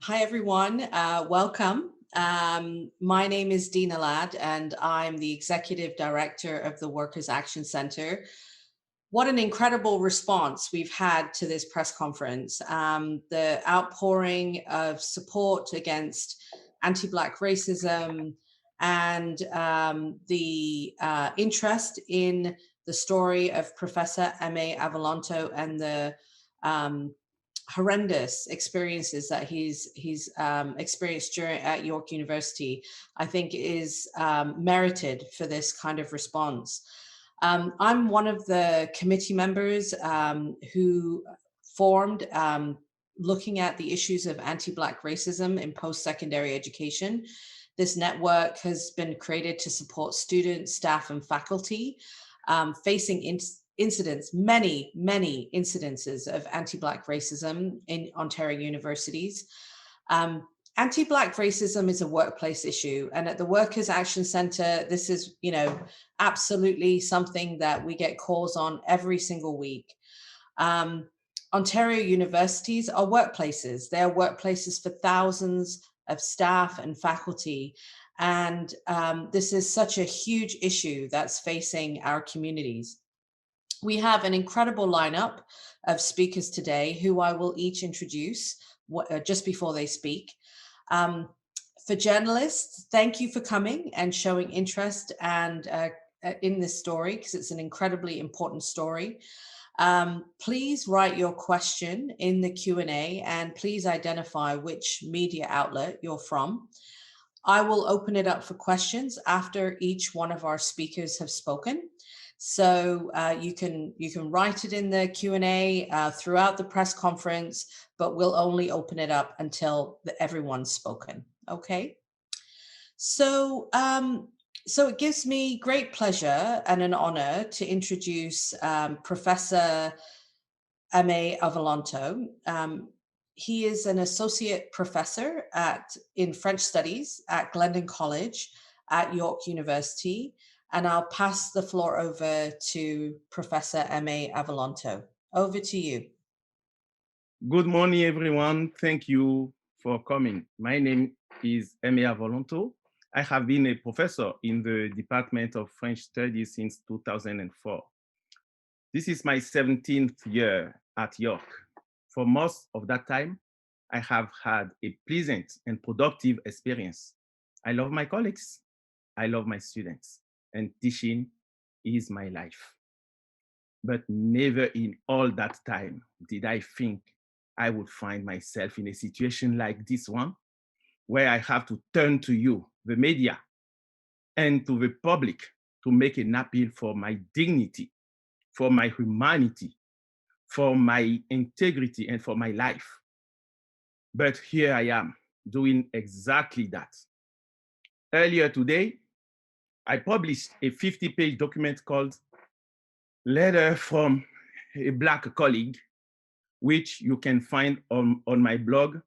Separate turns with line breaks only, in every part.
Hi, everyone. Welcome. My name is Deena and I'm the Executive Director of the Workers' Action Center. What an incredible response we've had to this press conference. The outpouring of support against anti-Black racism and the interest in the story of Professor Aimé Avolonto and the um, horrendous experiences that he's experienced at York University, I think is merited for this kind of response. I'm one of the committee members who formed looking at the issues of anti-Black racism in post-secondary education. This network has been created to support students, staff, and faculty facing incidents, many incidences of anti-Black racism in Ontario universities. Anti-Black racism is a workplace issue, and at the Workers' Action Center, this is, absolutely something that we get calls on every single week. Ontario universities are workplaces. They are workplaces for thousands of staff and faculty, and this is such a huge issue that's facing our communities. We have an incredible lineup of speakers today who I will each introduce just before they speak. For journalists, thank you for coming and showing interest and in this story, because it's an incredibly important story. Please write your question in the Q&A and please identify which media outlet you're from. I will open it up for questions after each one of our speakers have spoken. So you can write it in the Q&A throughout the press conference, but we'll only open it up until everyone's spoken. Okay. So so it gives me great pleasure and an honor to introduce Professor Aimé Avolonto. He is an associate professor in French studies at Glendon College at York University. And I'll pass the floor over to Professor Aimé Avolonto. Over to you.
Good morning, everyone. Thank you for coming. My name is Aimé Avolonto. I have been a professor in the Department of French Studies since 2004. This is my 17th year at York. For most of that time, I have had a pleasant and productive experience. I love my colleagues. I love my students, and teaching is my life. But never in all that time did I think I would find myself in a situation like this one, where I have to turn to you, the media, and to the public to make an appeal for my dignity, for my humanity, for my integrity, and for my life. But here I am doing exactly that. Earlier today, I published a 50-page document called Letter from a Black Colleague, which you can find on my blog,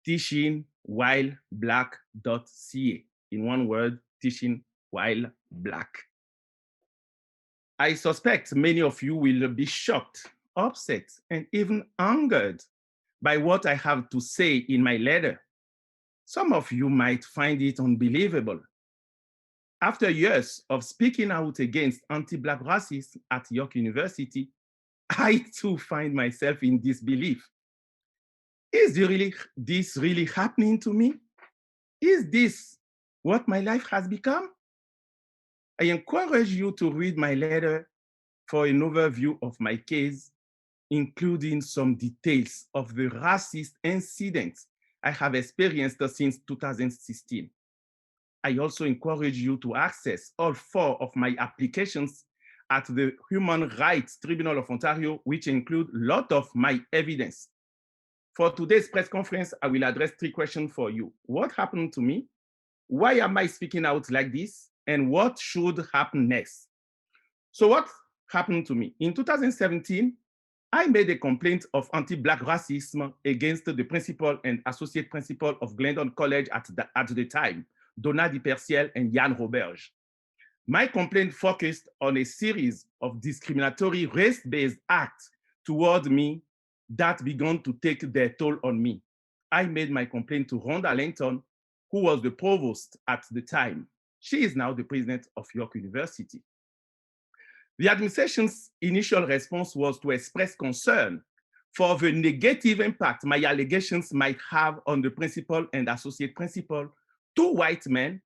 teachingwhileblack.ca. In one word, teaching while black. I suspect many of you will be shocked, upset, and even angered by what I have to say in my letter. Some of you might find it unbelievable. After years of speaking out against anti-Black racism at York University, I too find myself in disbelief. Is this really happening to me? Is this what my life has become? I encourage you to read my letter for an overview of my case, including some details of the racist incidents I have experienced since 2016. I also encourage you to access all 4 of my applications at the Human Rights Tribunal of Ontario, which include a lot of my evidence. For today's press conference, I will address 3 questions for you. What happened to me? Why am I speaking out like this? And what should happen next? So what happened to me? In 2017, I made a complaint of anti-Black racism against the principal and associate principal of Glendon College at the time, Donna Di-Perciel and Jan Roberge. My complaint focused on a series of discriminatory race-based acts toward me that began to take their toll on me. I made my complaint to Rhonda Lenton, who was the provost at the time. She is now the president of York University. The administration's initial response was to express concern for the negative impact my allegations might have on the principal and associate principal, two white men,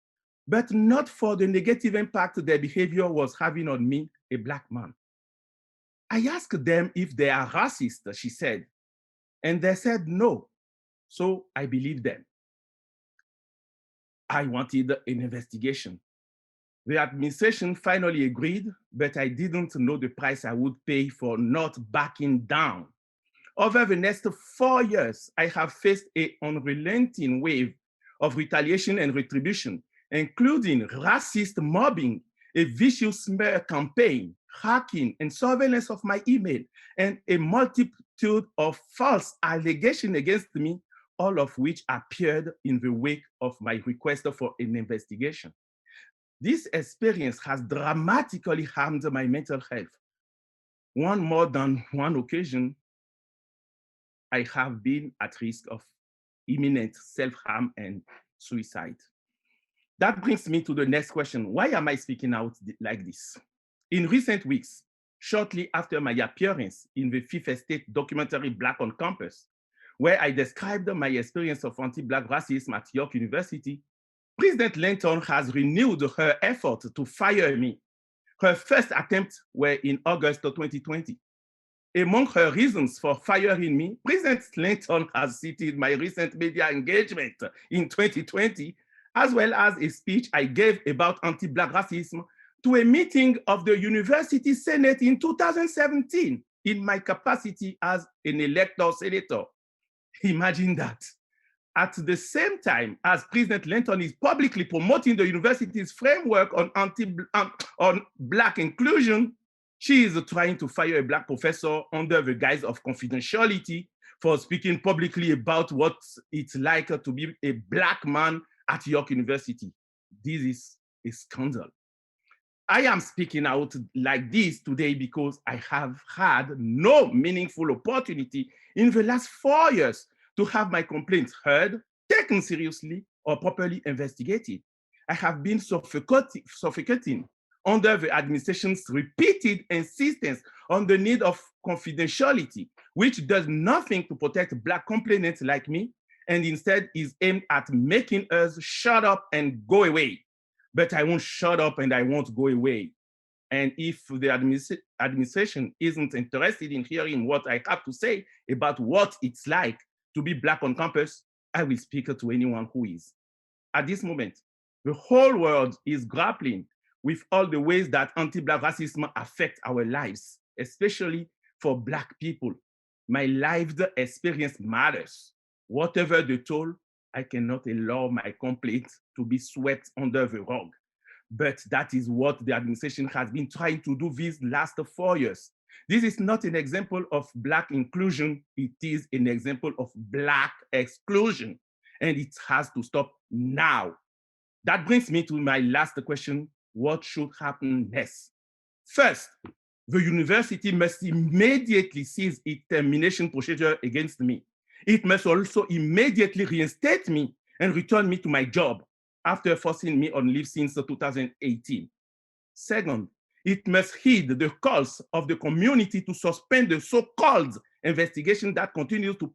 but not for the negative impact their behavior was having on me, a Black man. I asked them if they are racist, she said, and they said no. So I believed them. I wanted an investigation. The administration finally agreed, but I didn't know the price I would pay for not backing down. Over the next 4 years, I have faced an unrelenting wave of retaliation and retribution, including racist mobbing, a vicious smear campaign, hacking and surveillance of my email, and a multitude of false allegations against me, all of which appeared in the wake of my request for an investigation. This experience has dramatically harmed my mental health. On more than one occasion, I have been at risk of imminent self-harm and suicide. That brings me to the next question. Why am I speaking out like this? In recent weeks, shortly after my appearance in the Fifth Estate documentary Black on Campus, where I described my experience of anti-Black racism at York University, President Lenton has renewed her effort to fire me. Her first attempts were in August of 2020. Among her reasons for firing me, President Lenton has cited my recent media engagement in 2020, as well as a speech I gave about anti-Black racism to a meeting of the University Senate in 2017 in my capacity as an elected senator. Imagine that. At the same time as President Lenton is publicly promoting the university's framework on Black inclusion, she is trying to fire a Black professor under the guise of confidentiality for speaking publicly about what it's like to be a Black man at York University. This is a scandal. I am speaking out like this today because I have had no meaningful opportunity in the last 4 years to have my complaints heard, taken seriously, or properly investigated. I have been suffocating under the administration's repeated insistence on the need of confidentiality, which does nothing to protect Black complainants like me, and instead is aimed at making us shut up and go away. But I won't shut up and I won't go away. And if the administration isn't interested in hearing what I have to say about what it's like to be Black on campus, I will speak to anyone who is. At this moment, the whole world is grappling with all the ways that anti-Black racism affects our lives, especially for Black people. My lived experience matters. Whatever the toll, I cannot allow my complaints to be swept under the rug. But that is what the administration has been trying to do these last 4 years. This is not an example of Black inclusion, it is an example of Black exclusion, and it has to stop now. That brings me to my last question: what should happen next? First, the university must immediately cease its termination procedure against me. It must also immediately reinstate me and return me to my job after forcing me on leave since 2018. Second, it must heed the calls of the community to suspend the so-called investigation that continues to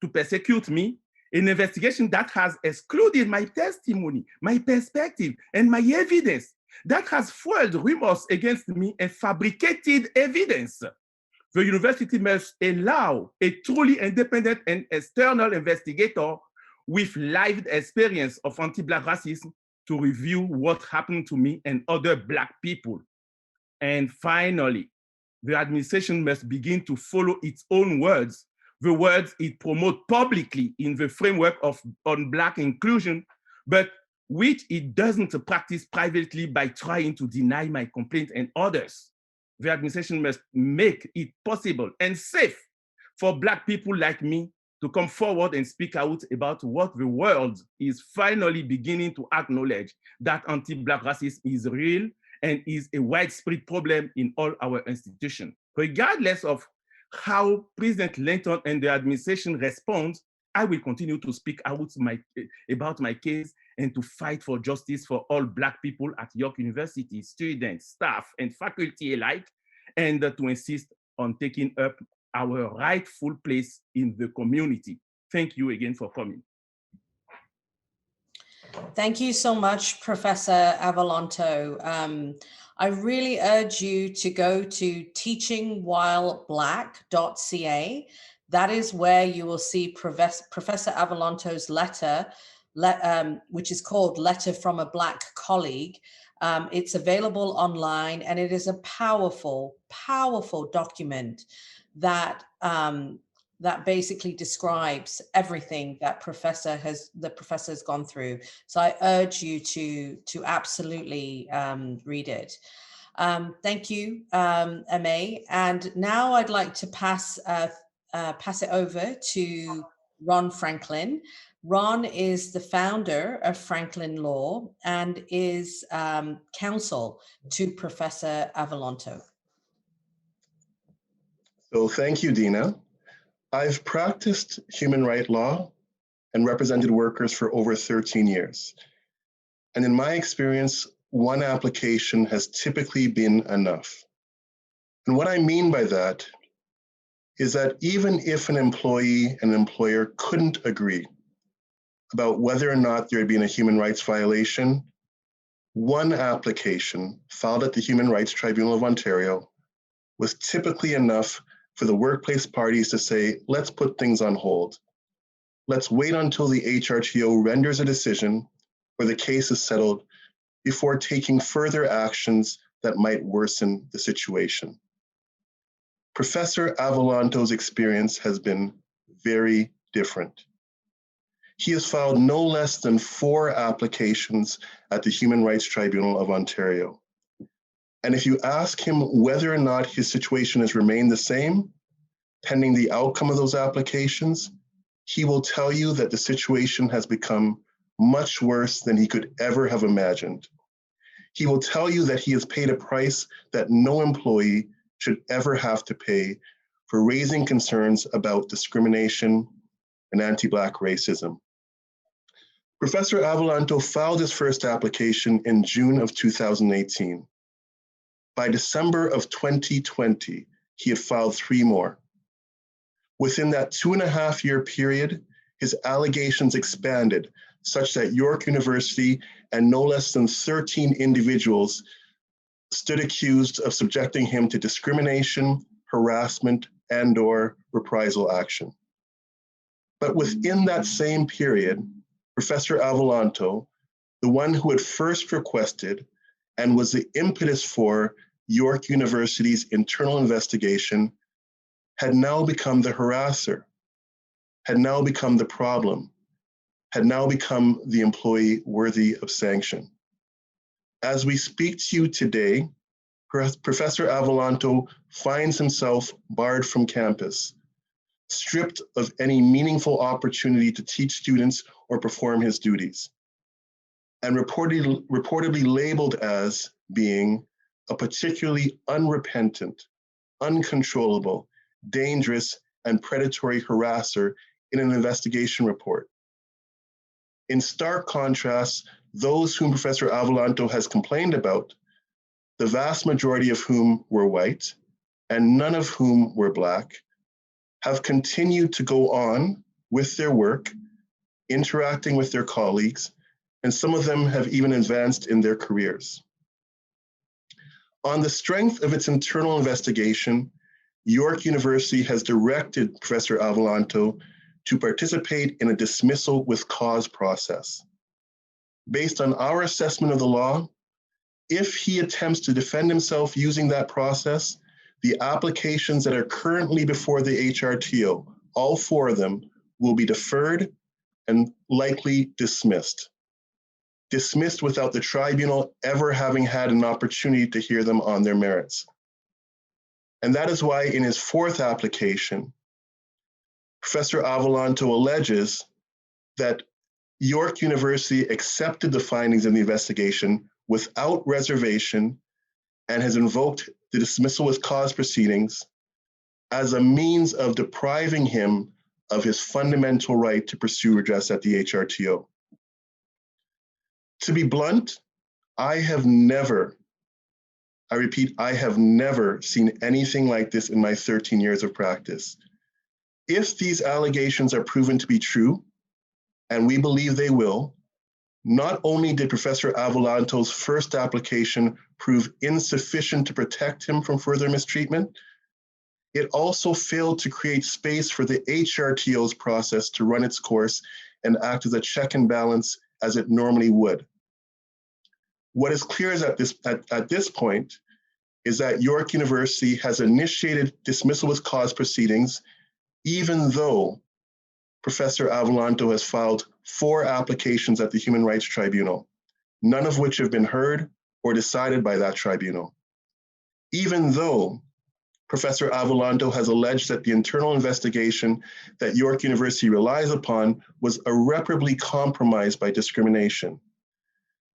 persecute me, an investigation that has excluded my testimony, my perspective, and my evidence, that has fueled rumors against me and fabricated evidence. The university must allow a truly independent and external investigator with lived experience of anti-Black racism to review what happened to me and other Black people. And finally, the administration must begin to follow its own words, the words it promotes publicly in the framework on Black inclusion, but which it doesn't practice privately by trying to deny my complaint and others. The administration must make it possible and safe for Black people like me to come forward and speak out about what the world is finally beginning to acknowledge, that anti-Black racism is real and is a widespread problem in all our institutions. Regardless of how President Lenton and the administration respond, I will continue to speak out about my case and to fight for justice for all Black people at York University, students, staff, and faculty alike, and to insist on taking up our rightful place in the community. Thank you again for coming.
Thank you so much, Professor Avolonto. I really urge you to go to teachingwhileblack.ca. That is where you will see Professor Avolonto's letter, which is called Letter from a Black Colleague. It's available online, and it is a powerful, powerful document that that basically describes everything that the professor has gone through. So I urge you to absolutely read it. Thank you, Aimé. And now I'd like to pass it over to Ron Franklin. Ron is the founder of Franklin Law and is counsel to Professor Avolonto.
So thank you, Deena. I've practiced human rights law and represented workers for over 13 years. And in my experience, one application has typically been enough. And what I mean by that is that even if an employee and an employer couldn't agree about whether or not there had been a human rights violation, one application filed at the Human Rights Tribunal of Ontario was typically enough for the workplace parties to say, let's put things on hold. Let's wait until the HRTO renders a decision or the case is settled before taking further actions that might worsen the situation. Professor Avolonto's experience has been very different. He has filed no less than 4 applications at the Human Rights Tribunal of Ontario. And if you ask him whether or not his situation has remained the same, pending the outcome of those applications, he will tell you that the situation has become much worse than he could ever have imagined. He will tell you that he has paid a price that no employee should ever have to pay for raising concerns about discrimination and anti-Black racism. Professor Avolonto filed his first application in June of 2018. By December of 2020, he had filed 3 more. Within that 2.5-year period, his allegations expanded such that York University and no less than 13 individuals stood accused of subjecting him to discrimination, harassment, and/or reprisal action. But within that same period, Professor Avolonto, the one who had first requested and was the impetus for York University's internal investigation, had now become the harasser, had now become the problem, had now become the employee worthy of sanction. As we speak to you today, Professor Avolonto finds himself barred from campus, stripped of any meaningful opportunity to teach students or perform his duties, and reportedly labeled as being a particularly unrepentant, uncontrollable, dangerous, and predatory harasser in an investigation report. In stark contrast, those whom Professor Avolonto has complained about, the vast majority of whom were white and none of whom were Black, have continued to go on with their work, interacting with their colleagues, and some of them have even advanced in their careers. On the strength of its internal investigation, York University has directed Professor Avolonto to participate in a dismissal with cause process. Based on our assessment of the law, if he attempts to defend himself using that process, the applications that are currently before the HRTO, all 4 of them, will be deferred and likely dismissed. Dismissed without the tribunal ever having had an opportunity to hear them on their merits. And that is why in his 4th application, Professor Avolonto alleges that York University accepted the findings of the investigation without reservation and has invoked the dismissal with cause proceedings as a means of depriving him of his fundamental right to pursue redress at the HRTO. To be blunt, I repeat, I have never seen anything like this in my 13 years of practice. If these allegations are proven to be true, and we believe they will, not only did Professor Avolonto's first application prove insufficient to protect him from further mistreatment, it also failed to create space for the HRTO's process to run its course and act as a check and balance as it normally would. What is clear is at this point is that York University has initiated dismissal with cause proceedings, even though Professor Avolonto has filed 4 applications at the Human Rights Tribunal, none of which have been heard or decided by that tribunal. Even though Professor Avolonto has alleged that the internal investigation that York University relies upon was irreparably compromised by discrimination.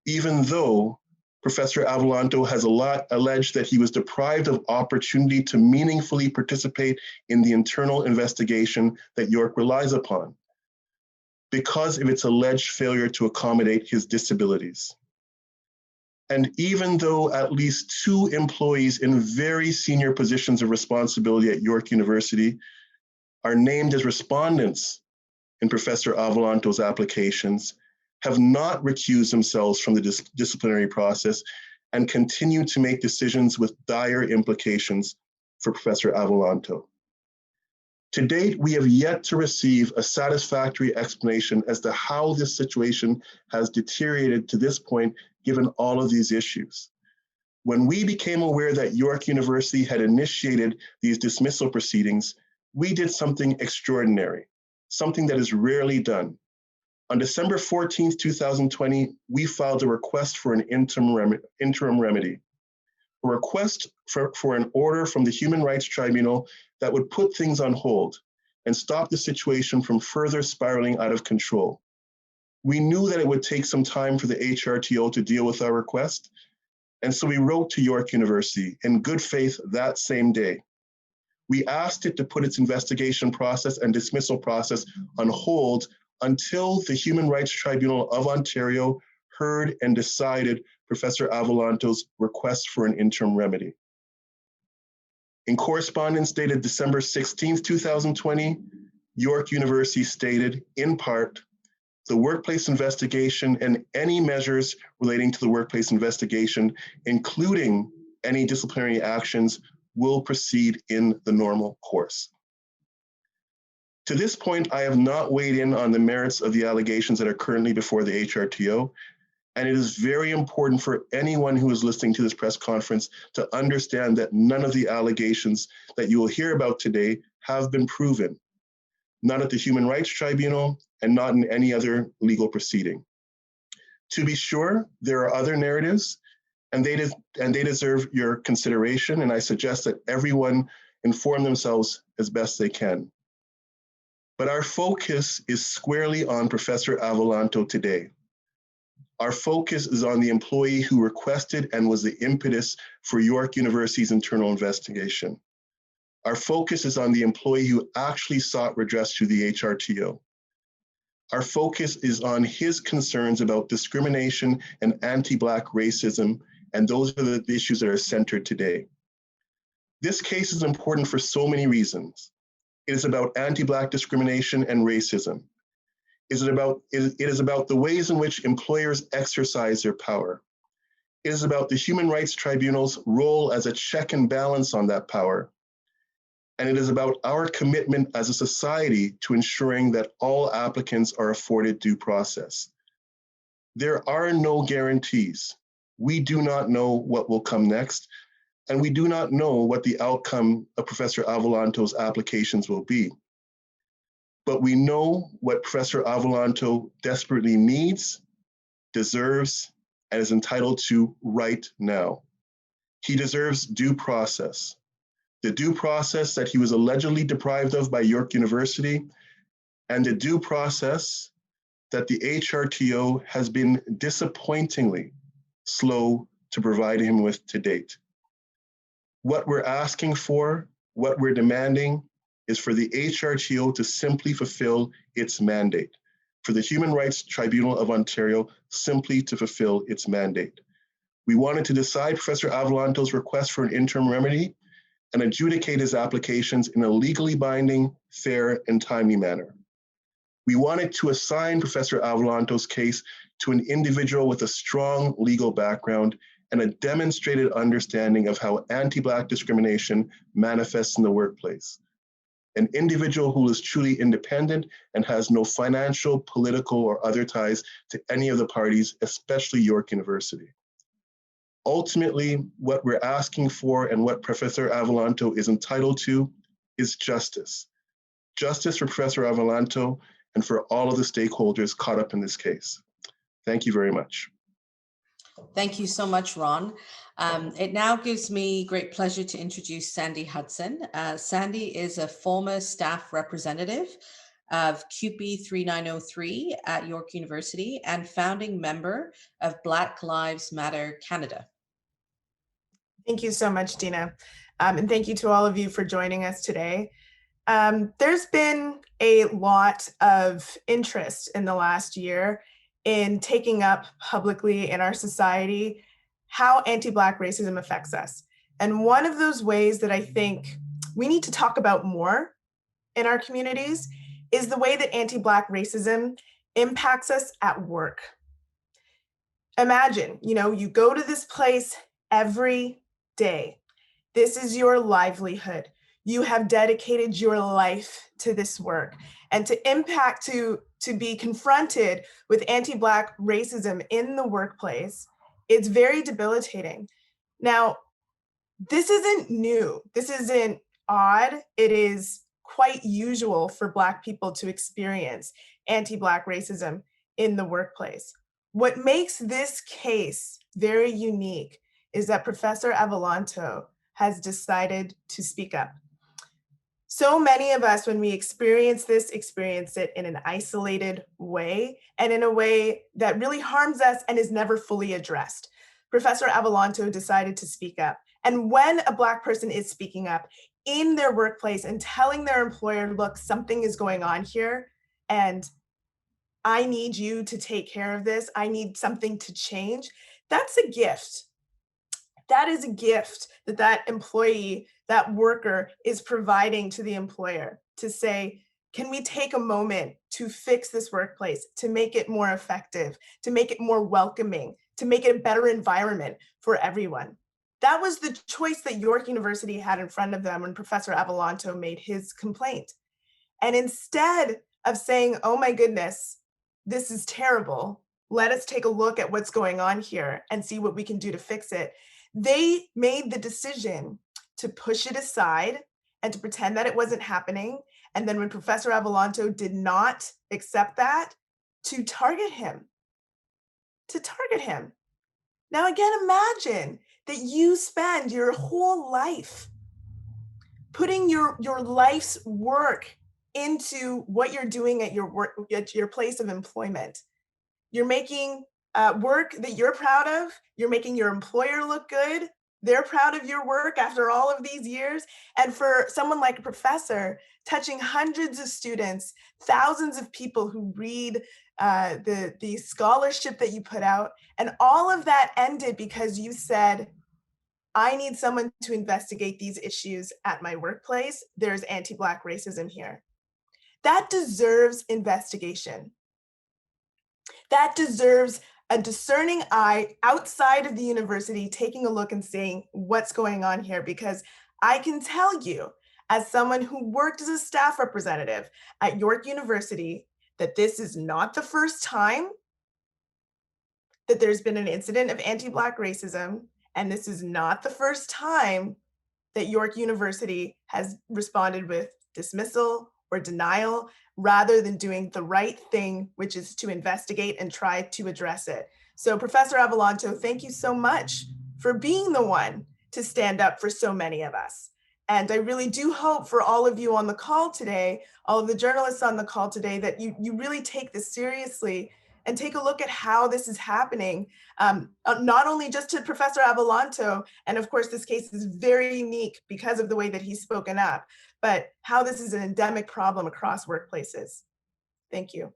Even though Professor Avolonto has alleged that he was deprived of opportunity to meaningfully participate in the internal investigation that York relies upon, because of its alleged failure to accommodate his disabilities. And even though at least 2 employees in very senior positions of responsibility at York University are named as respondents in Professor Avolonto's applications, have not recused themselves from the disciplinary process and continue to make decisions with dire implications for Professor Avolonto. To date, we have yet to receive a satisfactory explanation as to how this situation has deteriorated to this point, given all of these issues. When we became aware that York University had initiated these dismissal proceedings, we did something extraordinary, something that is rarely done. On December 14th, 2020, we filed a request for an interim remedy, a request for an order from the Human Rights Tribunal that would put things on hold and stop the situation from further spiraling out of control. We knew that it would take some time for the HRTO to deal with our request, and so we wrote to York University in good faith that same day. We asked it to put its investigation process and dismissal process on hold until the Human Rights Tribunal of Ontario heard and decided Professor Avolonto's request for an interim remedy. In correspondence dated December 16th, 2020, York University stated, in part, the workplace investigation and any measures relating to the workplace investigation, including any disciplinary actions, will proceed in the normal course. To this point, I have not weighed in on the merits of the allegations that are currently before the HRTO, and it is very important for anyone who is listening to this press conference to understand that none of the allegations that you will hear about today have been proven, not at the Human Rights Tribunal and not in any other legal proceeding. To be sure, there are other narratives, and they deserve your consideration, and I suggest that everyone inform themselves as best they can. But our focus is squarely on Professor Avolonto today. Our focus is on the employee who requested and was the impetus for York University's internal investigation. Our focus is on the employee who actually sought redress through the HRTO. Our focus is on his concerns about discrimination and anti-Black racism, and those are the issues that are centered today. This case is important for so many reasons. It is about anti-Black discrimination and racism. It is about the ways in which employers exercise their power. It is about the Human Rights Tribunal's role as a check and balance on that power. And it is about our commitment as a society to ensuring that all applicants are afforded due process. There are no guarantees. We do not know what will come next, and we do not know what the outcome of Professor Avolonto's applications will be. But we know what Professor Avolonto desperately needs, deserves, and is entitled to right now. He deserves due process. The due process that he was allegedly deprived of by York University, and the due process that the HRTO has been disappointingly slow to provide him with to date. What we're asking for, what we're demanding, is for the HRTO to simply fulfill its mandate, for the Human Rights Tribunal of Ontario simply to fulfill its mandate. We wanted to decide Professor Avolonto's request for an interim remedy and adjudicate his applications in a legally binding, fair, and timely manner. We wanted to assign Professor Avolonto's case to an individual with a strong legal background and a demonstrated understanding of how anti-Black discrimination manifests in the workplace. An individual who is truly independent and has no financial, political, or other ties to any of the parties, especially York University. Ultimately, what we're asking for and what Professor Avolonto is entitled to is justice. Justice for Professor Avolonto and for all of the stakeholders caught up in this case. Thank you very much.
Thank you so much, Ron. It now gives me great pleasure to introduce Sandy Hudson. Sandy is a former staff representative of CUPE 3903 at York University and founding member of Black Lives Matter Canada.
Thank you so much, Deena. And thank you to all of you for joining us today. There's been a lot of interest in the last year in taking up publicly in our society how anti-Black racism affects us. And one of those ways that I think we need to talk about more in our communities is the way that anti-Black racism impacts us at work. Imagine, you go to this place every day. This is your livelihood. You have dedicated your life to this work, and to be confronted with anti-Black racism in the workplace, it's very debilitating. Now, this isn't new. This isn't odd. It is quite usual for Black people to experience anti-Black racism in the workplace. What makes this case very unique is that Professor Avolonto has decided to speak up. So many of us, when we experience it in an isolated way and in a way that really harms us and is never fully addressed. Professor Avolonto decided to speak up. And when a Black person is speaking up in their workplace and telling their employer, look, something is going on here and I need you to take care of this, I need something to change, that's a gift. That is a gift that employee, that worker is providing to the employer to say, can we take a moment to fix this workplace, to make it more effective, to make it more welcoming, to make it a better environment for everyone? That was the choice that York University had in front of them when Professor Avolonto made his complaint. And instead of saying, oh my goodness, this is terrible, let us take a look at what's going on here and see what we can do to fix it, they made the decision to push it aside and to pretend that it wasn't happening. And then when Professor Avolonto did not accept that, to target him. Now, again, imagine that you spend your whole life putting your life's work into what you're doing at your place of employment. You're making work that you're proud of. You're making your employer look good. They're proud of your work after all of these years. And for someone like a professor, touching hundreds of students, thousands of people who read the scholarship that you put out, and all of that ended because you said, I need someone to investigate these issues at my workplace. There's anti-Black racism here. That deserves investigation. That deserves a discerning eye outside of the university taking a look and saying what's going on here, because I can tell you, as someone who worked as a staff representative at York University, that this is not the first time that there's been an incident of anti-Black racism, and this is not the first time that York University has responded with dismissal or denial, rather than doing the right thing, which is to investigate and try to address it. So Professor Avolonto, thank you so much for being the one to stand up for so many of us. And I really do hope for all of you on the call today, all of the journalists on the call today, that you really take this seriously and take a look at how this is happening, not only just to Professor Avolonto, and of course this case is very unique because of the way that he's spoken up, but how this is an endemic problem across workplaces. Thank you.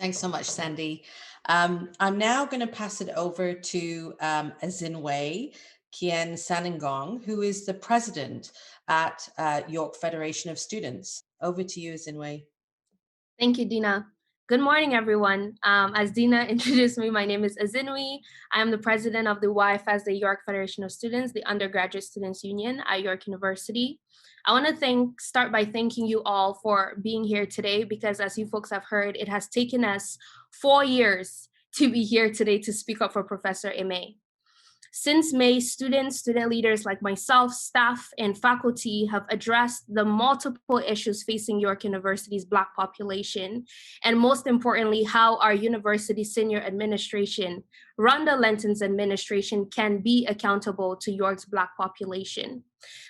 Thanks so much, Sandy. I'm now going to pass it over to Azinwi Kien Saningong, who is the president at York Federation of Students. Over to you, Azinwi.
Thank you, Deena. Good morning, everyone. As Deena introduced me, my name is Azinwi. I am the president of the YFS, the York Federation of Students, the Undergraduate Students Union at York University. I want to start by thanking you all for being here today, because as you folks have heard, it has taken us 4 years to be here today to speak up for Professor Aimé. Since May, student leaders like myself, staff, and faculty have addressed the multiple issues facing York University's Black population, and most importantly, how our university senior administration, Rhonda Lenton's administration, can be accountable to York's Black population.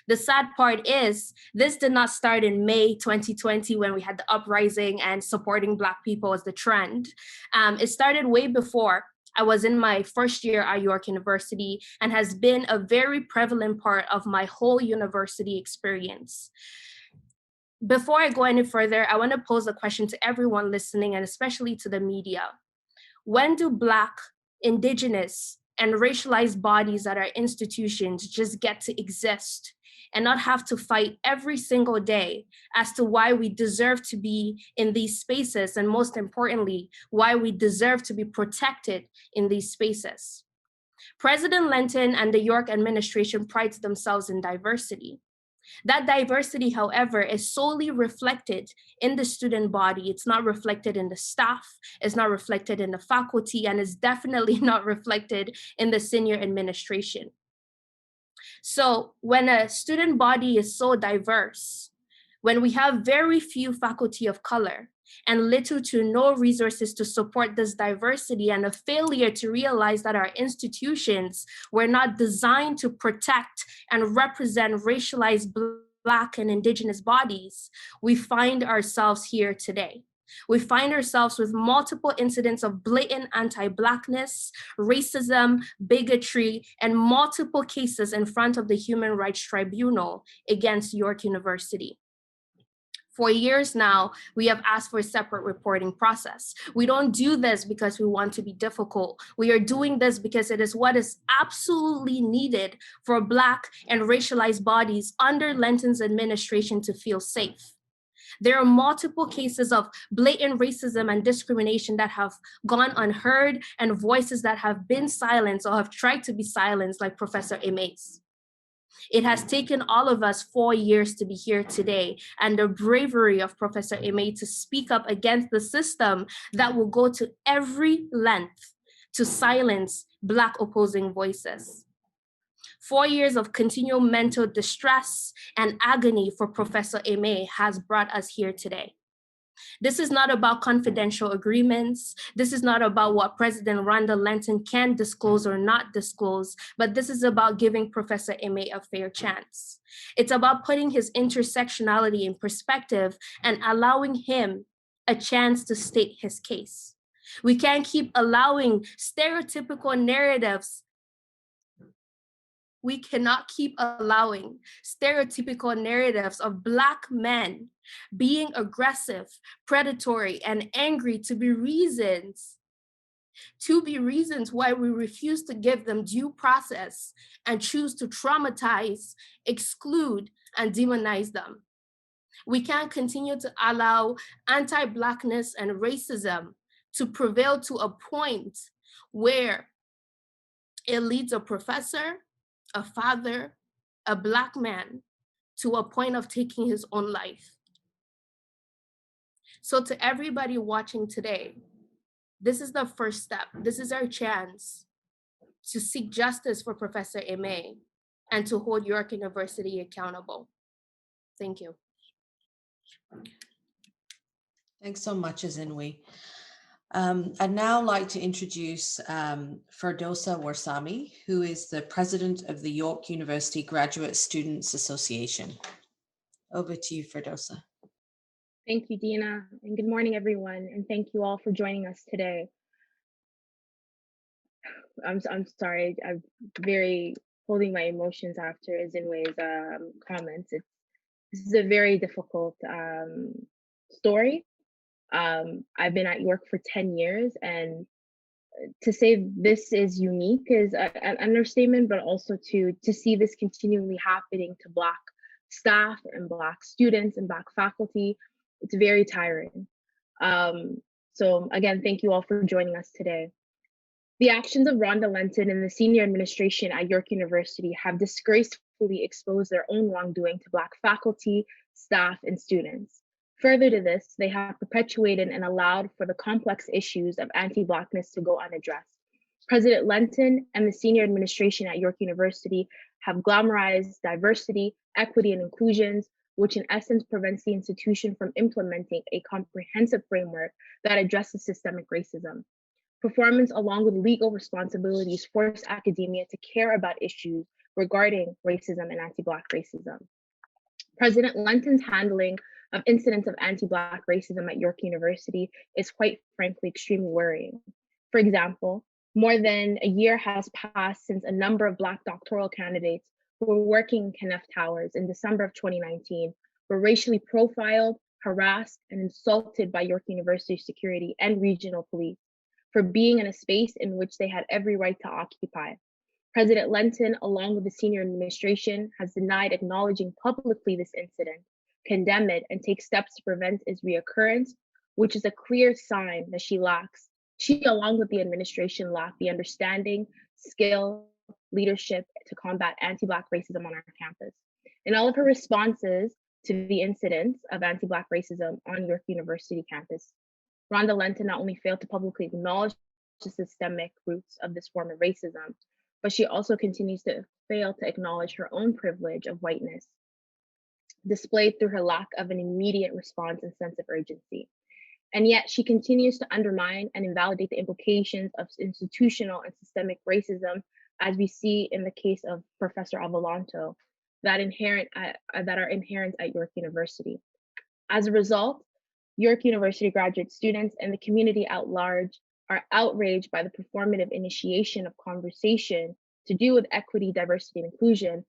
The sad part is, this did not start in May 2020 when we had the uprising and supporting Black people as the trend. It started way before. I was in my first year at York University and has been a very prevalent part of my whole university experience. Before I go any further, I want to pose a question to everyone listening, and especially to the media. When do Black, Indigenous, and racialized bodies at our institutions just get to exist and not have to fight every single day as to why we deserve to be in these spaces, and most importantly, why we deserve to be protected in these spaces? President Lenton and the York administration prides themselves in diversity. That diversity, however, is solely reflected in the student body. It's not reflected in the staff, it's not reflected in the faculty, and it's definitely not reflected in the senior administration. So when a student body is so diverse, when we have very few faculty of color and little to no resources to support this diversity, and a failure to realize that our institutions were not designed to protect and represent racialized Black and Indigenous bodies, we find ourselves here today. We find ourselves with multiple incidents of blatant anti-Blackness, racism, bigotry, and multiple cases in front of the Human Rights Tribunal against York University. For years now, we have asked for a separate reporting process. We don't do this because we want to be difficult. We are doing this because it is what is absolutely needed for Black and racialized bodies under Lenton's administration to feel safe. There are multiple cases of blatant racism and discrimination that have gone unheard, and voices that have been silenced or have tried to be silenced, like Professor Aimé's. It has taken all of us 4 years to be here today, and the bravery of Professor Aimé to speak up against the system that will go to every length to silence Black opposing voices. 4 years of continual mental distress and agony for Professor Aimé has brought us here today. This is not about confidential agreements. This is not about what President Rhonda Lenton can disclose or not disclose, but this is about giving Professor Aimé a fair chance. It's about putting his intersectionality in perspective and allowing him a chance to state his case. We can't keep allowing stereotypical narratives. We cannot keep allowing stereotypical narratives of Black men being aggressive, predatory, and angry to be reasons why we refuse to give them due process and choose to traumatize, exclude, and demonize them. We can't continue to allow anti-Blackness and racism to prevail to a point where it leads a professor, a father, a Black man to a point of taking his own life. So to everybody watching today, this is the first step. This is our chance to seek justice for Professor Aimé and to hold York University accountable. Thank you.
Thanks so much, Azinwi. I'd now like to introduce Fardosa Warsame, who is the president of the York University Graduate Students Association. Over to you, Fardosa.
Thank you, Deena, and good morning, everyone, and thank you all for joining us today. I'm sorry, I'm very holding my emotions after Azinwi's comments. This is a very difficult story. I've been at York for 10 years, and to say this is unique is an understatement, but also to see this continually happening to Black staff and Black students and Black faculty, it's very tiring. So again, thank you all for joining us today. The actions of Rhonda Lenton and the senior administration at York University have disgracefully exposed their own wrongdoing to Black faculty, staff, and students. Further to this, they have perpetuated and allowed for the complex issues of anti-Blackness to go unaddressed. President Lenton and the senior administration at York University have glamorized diversity, equity, and inclusions, which in essence prevents the institution from implementing a comprehensive framework that addresses systemic racism. Performance along with legal responsibilities force academia to care about issues regarding racism and anti-Black racism. President Lenton's handling of incidents of anti-Black racism at York University is quite frankly extremely worrying. For example, more than a year has passed since a number of Black doctoral candidates who were working in Kenneth Towers in December of 2019 were racially profiled, harassed, and insulted by York University security and regional police for being in a space in which they had every right to occupy. President Lenton, along with the senior administration, has denied acknowledging publicly this incident, condemn it, and take steps to prevent its reoccurrence, which is a clear sign that she, along with the administration, lack the understanding, skill, leadership to combat anti-Black racism on our campus. In all of her responses to the incidents of anti-Black racism on York University campus, Rhonda Lenton not only failed to publicly acknowledge the systemic roots of this form of racism, but she also continues to fail to acknowledge her own privilege of whiteness, displayed through her lack of an immediate response and sense of urgency. And yet she continues to undermine and invalidate the implications of institutional and systemic racism, as we see in the case of Professor Avolonto, that are inherent at York University. As a result, York University graduate students and the community at large are outraged by the performative initiation of conversation to do with equity, diversity, and inclusion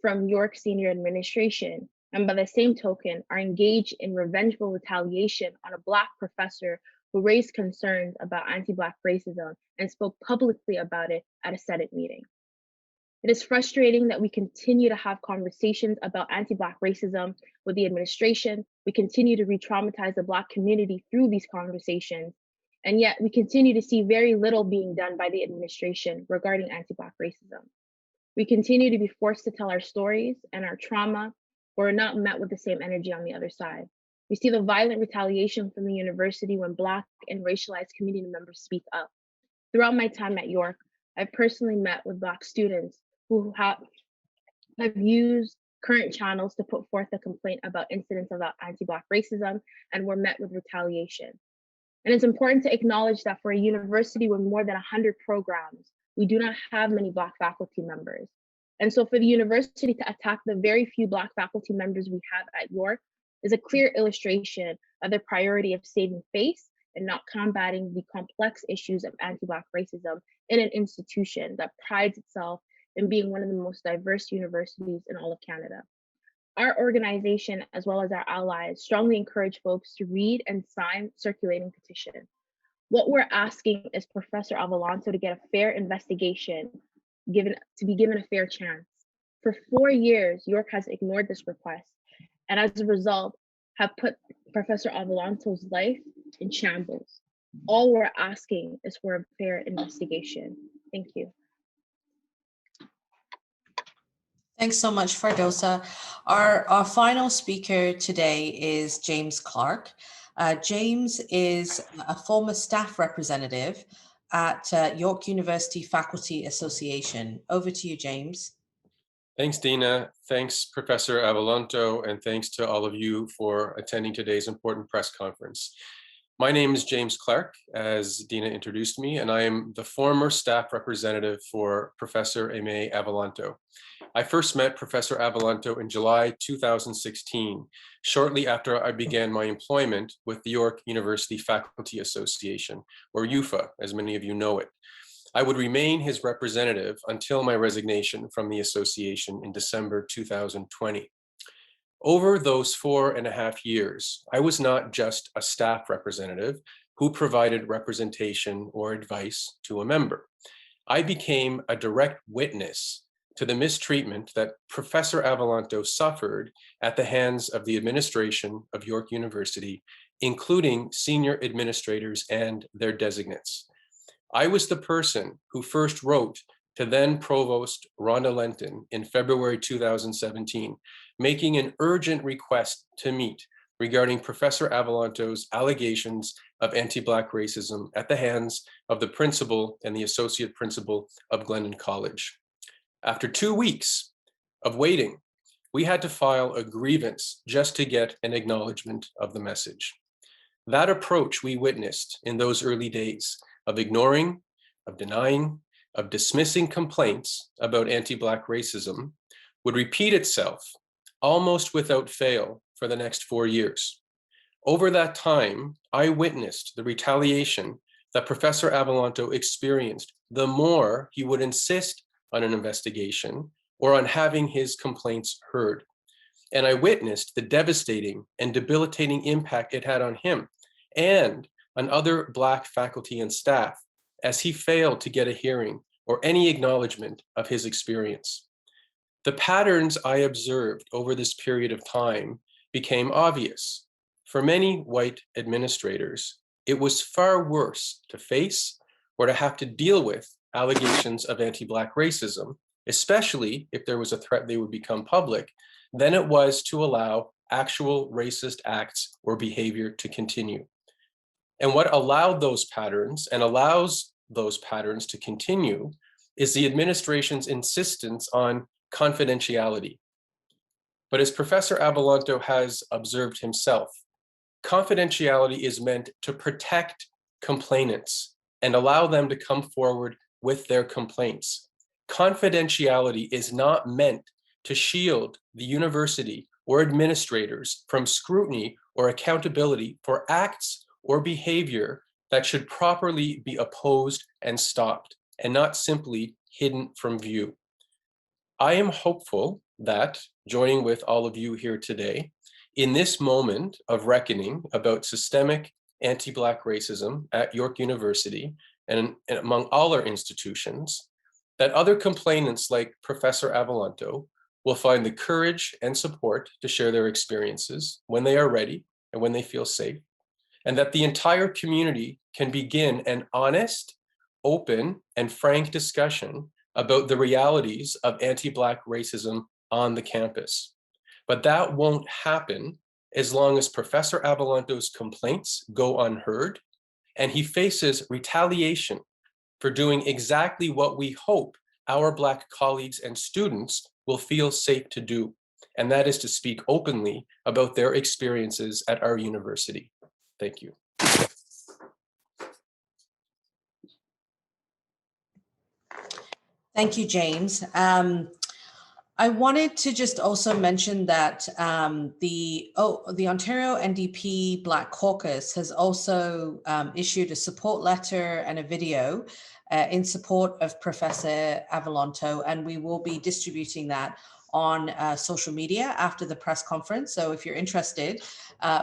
from York senior administration, and by the same token are engaged in revengeful retaliation on a Black professor who raised concerns about anti-Black racism and spoke publicly about it at a Senate meeting. It is frustrating that we continue to have conversations about anti-Black racism with the administration. We continue to re-traumatize the Black community through these conversations, and yet we continue to see very little being done by the administration regarding anti-Black racism. We continue to be forced to tell our stories and our trauma, but are not met with the same energy on the other side. We see the violent retaliation from the university when Black and racialized community members speak up. Throughout my time at York, I've personally met with Black students who have used current channels to put forth a complaint about incidents about anti-Black racism and were met with retaliation. And it's important to acknowledge that for a university with more than 100 programs, we do not have many Black faculty members. And so for the university to attack the very few Black faculty members we have at York is a clear illustration of the priority of saving face and not combating the complex issues of anti-Black racism in an institution that prides itself in being one of the most diverse universities in all of Canada. Our organization, as well as our allies, strongly encourage folks to read and sign circulating petition. What we're asking is Professor Avolonto to get a fair investigation, to be given a fair chance. For 4 years, York has ignored this request, and as a result, have put Professor Avolonto's life in shambles. All we're asking is for a fair investigation. Thank you.
Thanks so much, Fardosa. Our final speaker today is James Clark. James is a former staff representative at York University Faculty Association. Over to you, James.
Thanks, Deena. Thanks, Professor Avolonto, and thanks to all of you for attending today's important press conference. My name is James Clark, as Deena introduced me, and I am the former staff representative for Professor Aimé Avolonto. I first met Professor Avolonto in July 2016, shortly after I began my employment with the York University Faculty Association, or UFA, as many of you know it. I would remain his representative until my resignation from the association in December 2020. Over those 4.5 years, I was not just a staff representative who provided representation or advice to a member. I became a direct witness to the mistreatment that Professor Avolonto suffered at the hands of the administration of York University, including senior administrators and their designates. I was the person who first wrote to then Provost Rhonda Lenton in February 2017, making an urgent request to meet regarding Professor Avolonto's allegations of anti-Black racism at the hands of the principal and the associate principal of Glendon College. After 2 weeks of waiting, we had to file a grievance just to get an acknowledgement of the message. That approach we witnessed in those early days of ignoring, of denying, of dismissing complaints about anti-Black racism would repeat itself almost without fail for the next 4 years. Over that time, I witnessed the retaliation that Professor Avolonto experienced the more he would insist on an investigation or on having his complaints heard. And I witnessed the devastating and debilitating impact it had on him and on other Black faculty and staff as he failed to get a hearing or any acknowledgement of his experience. The patterns I observed over this period of time became obvious. For many white administrators, it was far worse to face or to have to deal with allegations of anti-Black racism, especially if there was a threat they would become public, than it was to allow actual racist acts or behavior to continue. And what allowed those patterns and allows those patterns to continue is the administration's insistence on confidentiality. But as Professor Avolonto has observed himself, confidentiality is meant to protect complainants and allow them to come forward with their complaints. Confidentiality is not meant to shield the university or administrators from scrutiny or accountability for acts or behavior that should properly be opposed and stopped, and not simply hidden from view. I am hopeful that, joining with all of you here today, in this moment of reckoning about systemic anti-Black racism at York University and among all our institutions, that other complainants like Professor Avolonto will find the courage and support to share their experiences when they are ready and when they feel safe, and that the entire community can begin an honest, open, and frank discussion about the realities of anti-Black racism on the campus. But that won't happen as long as Professor Avolonto's complaints go unheard and he faces retaliation for doing exactly what we hope our Black colleagues and students will feel safe to do, and that is to speak openly about their experiences at our university. Thank you.
Thank you, James. I wanted to just also mention that the Ontario NDP Black Caucus has also issued a support letter and a video in support of Professor Avolonto, and we will be distributing that on social media after the press conference. So if you're interested,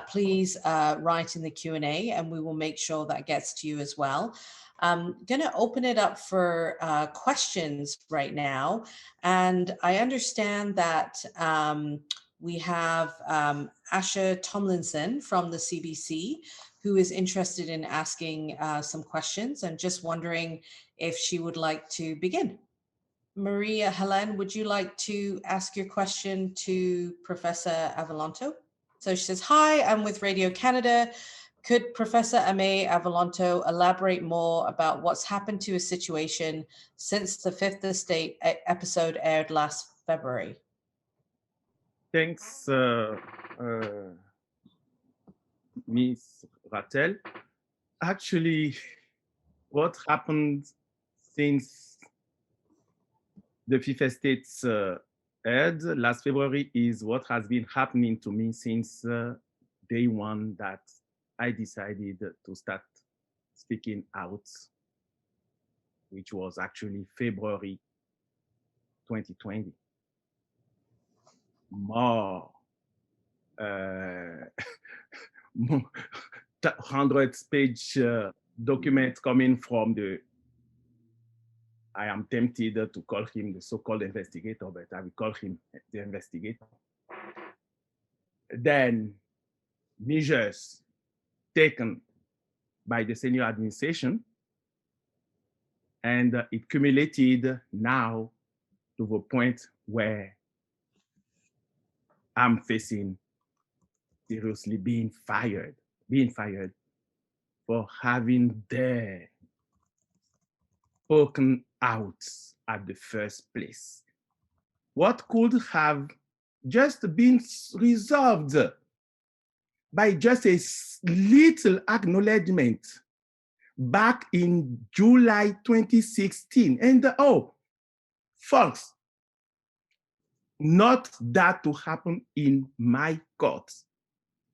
please write in the Q&A and we will make sure that gets to you as well. I'm going to open it up for questions right now. And I understand that we have Asha Tomlinson from the CBC who is interested in asking some questions and just wondering if she would like to begin. Maria Helen, would you like to ask your question to Professor Avolonto? So she says, hi, I'm with Radio Canada. Could Professor Aimé Avolonto elaborate more about what's happened to his situation since the Fifth Estate episode aired last February?
Thanks, Ms. Rattel. Actually, what happened since the Fifth Estate's aired last February is what has been happening to me since day one that I decided to start speaking out, which was actually February 2020. More hundred-page document coming from the, I am tempted to call him the so-called investigator, but I will call him the investigator. Then measures taken by the senior administration, and it cumulated now to the point where I'm facing seriously being fired for having dared spoken out at the first place. What could have just been resolved by just a little acknowledgement back in July 2016. And oh, folks, not that to happen in my court.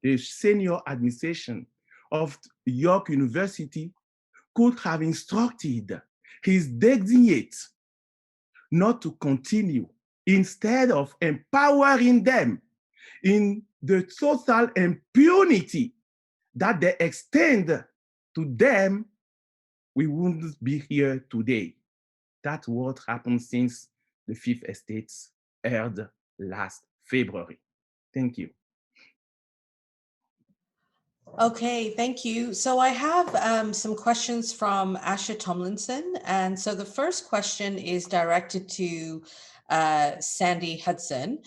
The senior administration of York University could have instructed his designate not to continue, instead of empowering them in the total impunity that they extend to them, we wouldn't be here today. That's what happened since the Fifth Estate aired last February. Thank you.
Okay, thank you. So I have some questions from Asha Tomlinson. And so the first question is directed to Sandy Hudson.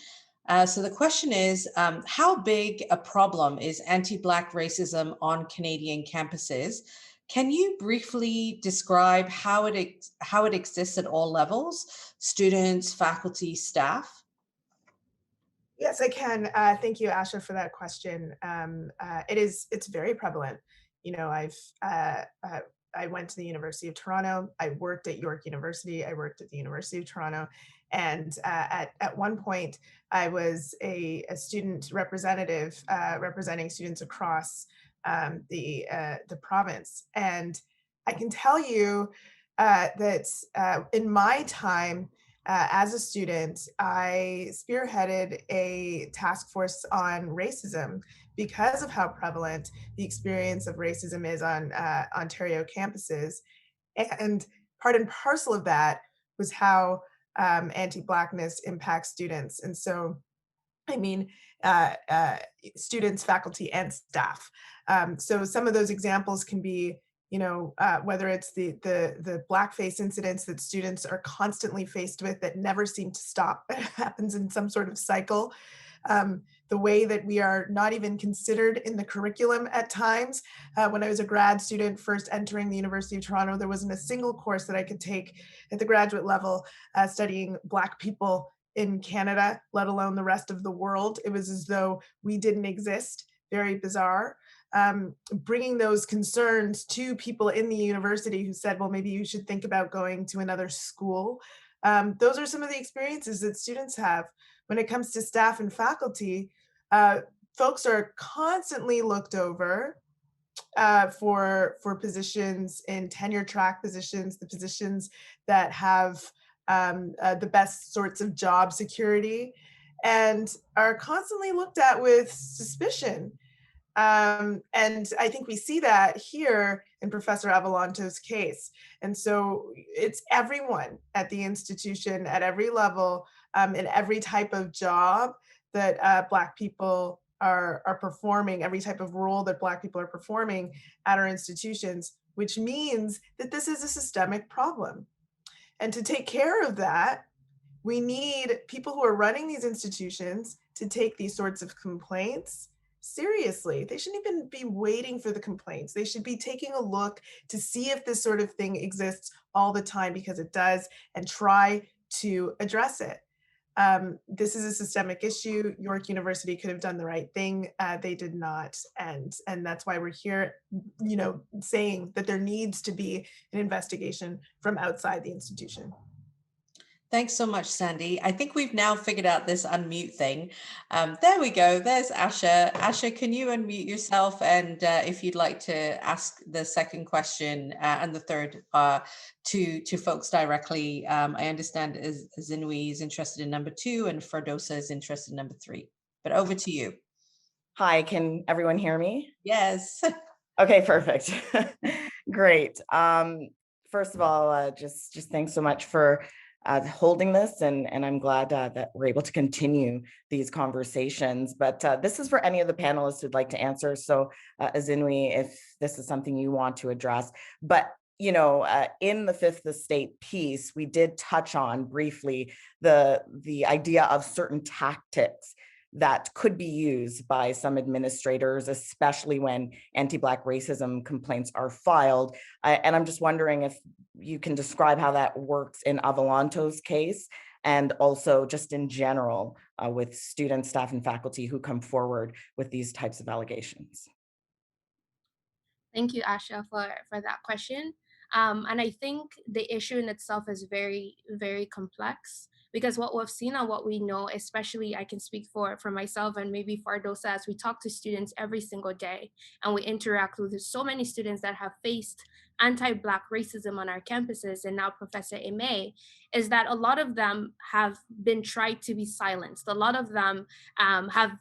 So the question is, how big a problem is anti-Black racism on Canadian campuses? Can you briefly describe how it exists at all levels, students, faculty, staff?
Yes, I can. Thank you, Asha, for that question. It's very prevalent. You know, I went to the University of Toronto. I worked at York University. I worked at the University of Toronto. And at one point, I was a student representative representing students across the province. And I can tell you that in my time, as a student, I spearheaded a task force on racism because of how prevalent the experience of racism is on Ontario campuses. And part and parcel of that was how anti-Blackness impacts students. And so, I mean, students, faculty, and staff. So some of those examples can be, you know, whether it's the blackface incidents that students are constantly faced with that never seem to stop. It happens in some sort of cycle. The way that we are not even considered in the curriculum at times. When I was a grad student first entering the University of Toronto, there wasn't a single course that I could take at the graduate level studying Black people in Canada, let alone the rest of the world. It was as though we didn't exist. Very bizarre. Bringing those concerns to people in the university who said, well, maybe you should think about going to another school. Those are some of the experiences that students have. When it comes to staff and faculty, folks are constantly looked over for positions in tenure track positions, the positions that have the best sorts of job security, and are constantly looked at with suspicion. And I think we see that here in Professor Avolonto's case. And so it's everyone at the institution, at every level, in every type of job that Black people are performing, every type of role that Black people are performing at our institutions, which means that this is a systemic problem. And to take care of that, we need people who are running these institutions to take these sorts of complaints seriously. They shouldn't even be waiting for the complaints. They should be taking a look to see if this sort of thing exists all the time, because it does, and try to address it. This is a systemic issue. York University could have done the right thing. They did not. And that's why we're here, you know, saying that there needs to be an investigation from outside the institution.
Thanks so much, Sandy. I think we've now figured out this unmute thing. There we go. There's Asha. Asha, can you unmute yourself? And if you'd like to ask the second question and the third to folks directly, I understand Azinwi is interested in number 2 and Fardosa is interested in number 3. But over to you.
Hi, can everyone hear me?
Yes.
Okay, perfect. Great. First of all, just thanks so much for holding this, and I'm glad that we're able to continue these conversations. But this is for any of the panelists who'd like to answer. So, Azinwi, if this is something you want to address, but you know, in the Fifth Estate piece, we did touch on briefly the idea of certain tactics that could be used by some administrators, especially when anti-Black racism complaints are filed. And I'm just wondering if you can describe how that works in Avolonto's case, and also just in general with students, staff, and faculty who come forward with these types of allegations.
Thank you, Asha, for that question. And I think the issue in itself is very, very complex, because what we've seen and what we know, especially I can speak for myself and maybe Fardosa, as we talk to students every single day and we interact with so many students that have faced anti-Black racism on our campuses, and now Professor Aimé, is that a lot of them have been tried to be silenced. A lot of them have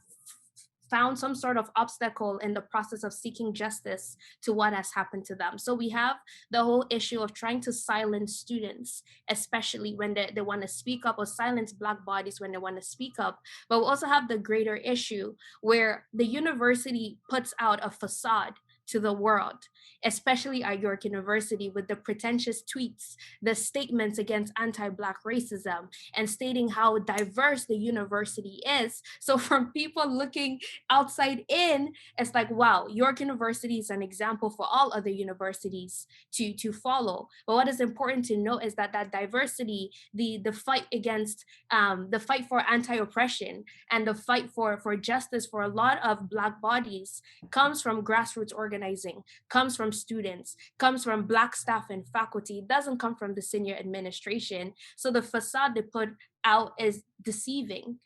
found some sort of obstacle in the process of seeking justice to what has happened to them. So we have the whole issue of trying to silence students, especially when they want to speak up, or silence Black bodies when they want to speak up. But we also have the greater issue where the university puts out a facade to the world, especially at York University, with the pretentious tweets, the statements against anti-Black racism, and stating how diverse the university is. So from people looking outside in, it's like, wow, York University is an example for all other universities to follow. But what is important to note is that that diversity, the fight against, the fight for anti-oppression and the fight for justice for a lot of Black bodies comes from grassroots organizing, comes from students, comes from Black staff and faculty. It doesn't come from the senior administration. So the facade they put out is deceiving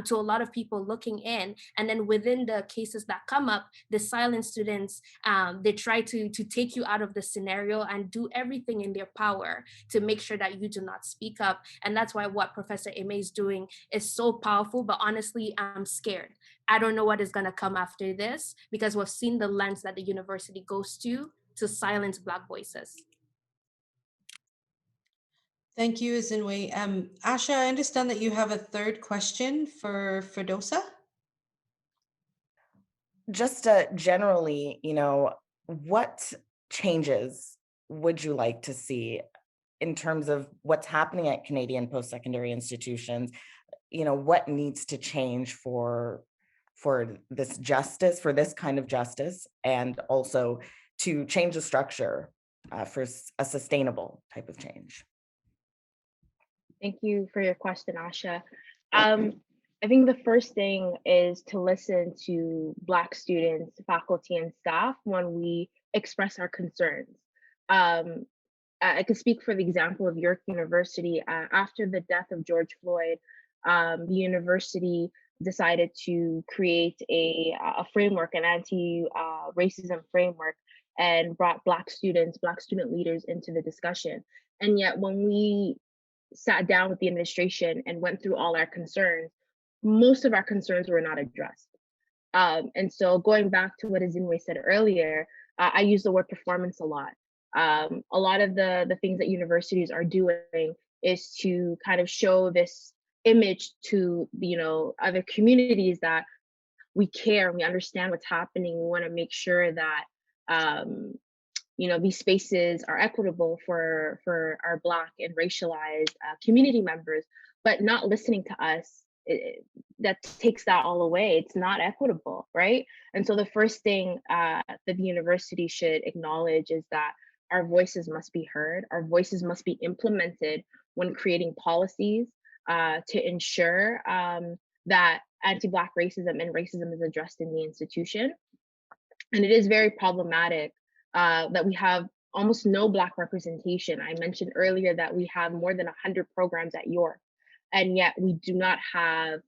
to a lot of people looking in. And then within the cases that come up, the silent students, they try to take you out of the scenario and do everything in their power to make sure that you do not speak up. And that's why what Professor Aimé is doing is so powerful, but honestly, I'm scared. I don't know what is gonna come after this, because we've seen the lens that the university goes to silence Black voices.
Thank you, Azinwi. Asha, I understand that you have a third question for Fardosa.
Just generally, you know, what changes would you like to see in terms of what's happening at Canadian post-secondary institutions? You know, what needs to change for this justice, for this kind of justice, and also to change the structure for a sustainable type of change?
Thank you for your question, Asha. I think the first thing is to listen to Black students, faculty, and staff when we express our concerns. I could speak for the example of York University. After the death of George Floyd, the university decided to create a framework, an anti-racism framework, and brought Black students, Black student leaders into the discussion. And yet when we sat down with the administration and went through all our concerns, most of our concerns were not addressed. And so going back to what Azinwi said earlier, I use the word performance a lot. A lot of the things that universities are doing is to kind of show this image to, you know, other communities that we care, we understand what's happening. We want to make sure that you know, these spaces are equitable for our Black and racialized community members, but not listening to us, that takes that all away. It's not equitable, right? And so the first thing that the university should acknowledge is that our voices must be heard. Our voices must be implemented when creating policies to ensure that anti-Black racism and racism is addressed in the institution. And it is very problematic that we have almost no Black representation. I mentioned earlier that we have more than 100 programs at York, and yet we do not have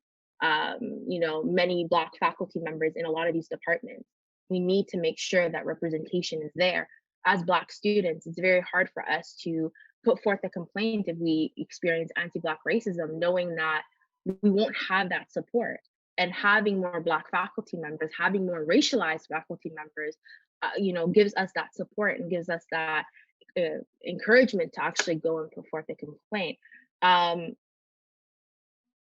you know, many Black faculty members in a lot of these departments. We need to make sure that representation is there. As Black students, it's very hard for us to put forth a complaint if we experience anti-Black racism, knowing that we won't have that support. and having more Black faculty members, having more racialized faculty members, gives us that support and gives us that encouragement to actually go and put forth a complaint.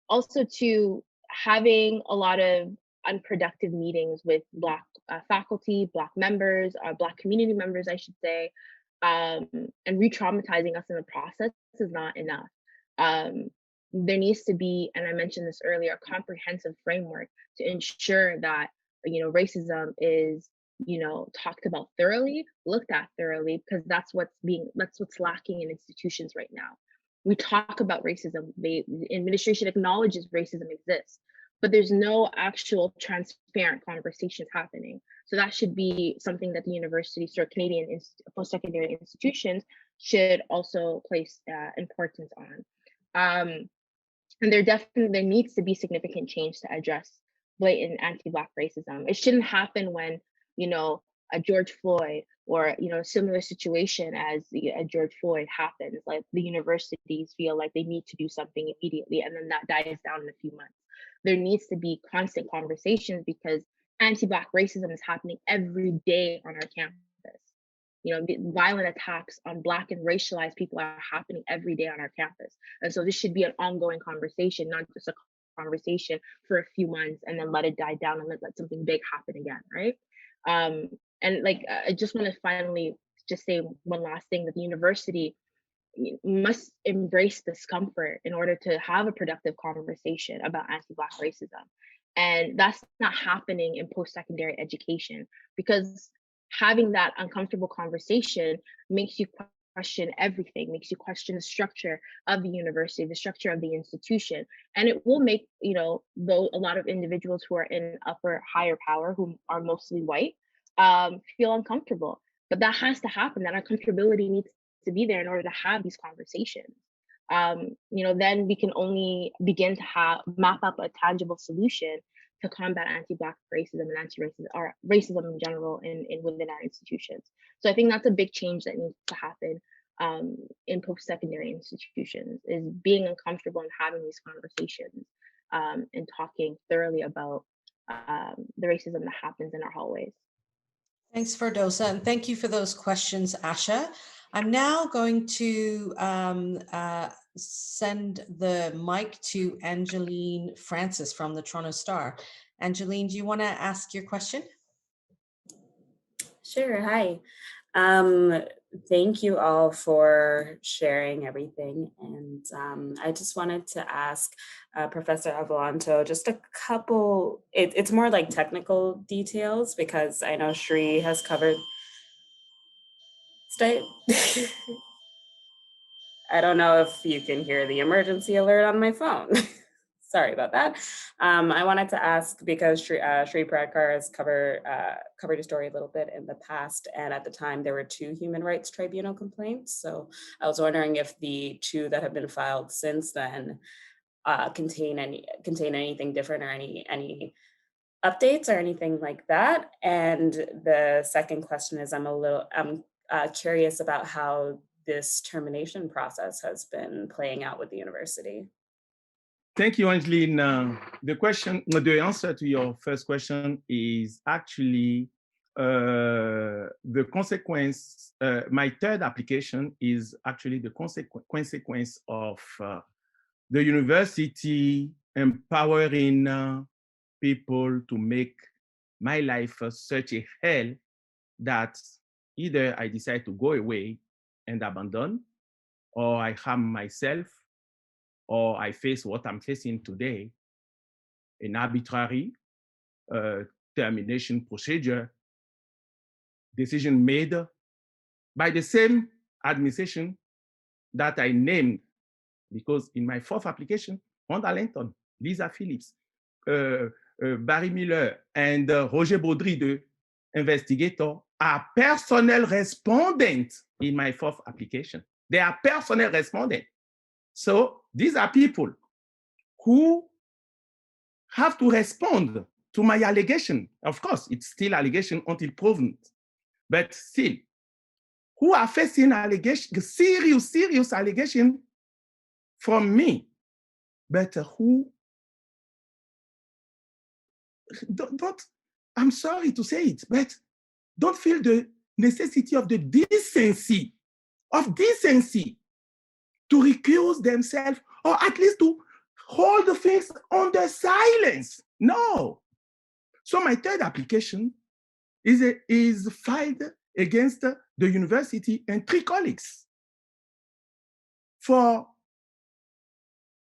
Also, to having a lot of unproductive meetings with Black faculty, Black members, Black community members, I should say, and re-traumatizing us in the process is not enough. There needs to be, and I mentioned this earlier, a comprehensive framework to ensure that racism is talked about thoroughly, looked at thoroughly, because that's what's lacking in institutions right now. We talk about racism, the administration acknowledges racism exists, but there's no actual transparent conversations happening. So that should be something that the universities or Canadian post-secondary institutions should also place importance on. And there needs to be significant change to address blatant anti-Black racism. It shouldn't happen when, a George Floyd or, a similar situation as a George Floyd happens, like the universities feel like they need to do something immediately and then that dies down in a few months. There needs to be constant conversations because anti-Black racism is happening every day on our campus. The violent attacks on Black and racialized people are happening every day on our campus. And so this should be an ongoing conversation, not just a conversation for a few months and then let it die down and let something big happen again, right? I just want to finally just say one last thing, that the university must embrace discomfort in order to have a productive conversation about anti-Black racism. And that's not happening in post-secondary education, because having that uncomfortable conversation makes you question everything, makes you question the structure of the university, the structure of the institution. And it will make, though a lot of individuals who are in higher power, who are mostly white, feel uncomfortable. But that has to happen. That uncomfortability needs to be there in order to have these conversations. Then we can only begin to map up a tangible solution to combat anti-Black racism and anti-racism or racism in general within our institutions. So I think that's a big change that needs to happen in post-secondary institutions, is being uncomfortable and having these conversations and talking thoroughly about the racism that happens in our hallways.
Thanks, Fardosa, and thank you for those questions, Asha. I'm now going to send the mic to Angeline Francis from the Toronto Star. Angeline, do you want to ask your question?
Sure, hi. Thank you all for sharing everything. And I just wanted to ask Professor Avolonto just a couple, it's more like technical details, because I know Shri has covered. I don't know if you can hear the emergency alert on my phone. Sorry about that. I wanted to ask, because Shri Pradkar has covered a story a little bit in the past, and at the time there were 2 Human Rights Tribunal complaints. So I was wondering if the 2 that have been filed since then contain anything different, or any updates or anything like that. And the second question is, I'm curious about how this termination process has been playing out with the university.
Thank you, Angeline. The answer to your first question is actually the consequence. My third application is actually the consequence of the university empowering people to make my life such a hell that either I decide to go away and abandon, or I harm myself, or I face what I'm facing today, an arbitrary termination procedure, decision made by the same administration that I named, because in my 4th application, Rhonda Lenton, Lisa Phillips, Barry Miller, and Roger Baudry, the investigator, are personnel respondents in my 4th application. They are personnel respondents. So these are people who have to respond to my allegation. Of course, it's still allegation until proven, but still, who are facing serious allegation from me, but who I'm sorry to say it, but don't feel the necessity of the decency to recuse themselves, or at least to hold the things under silence. No. So my third application is filed against the university and 3 colleagues for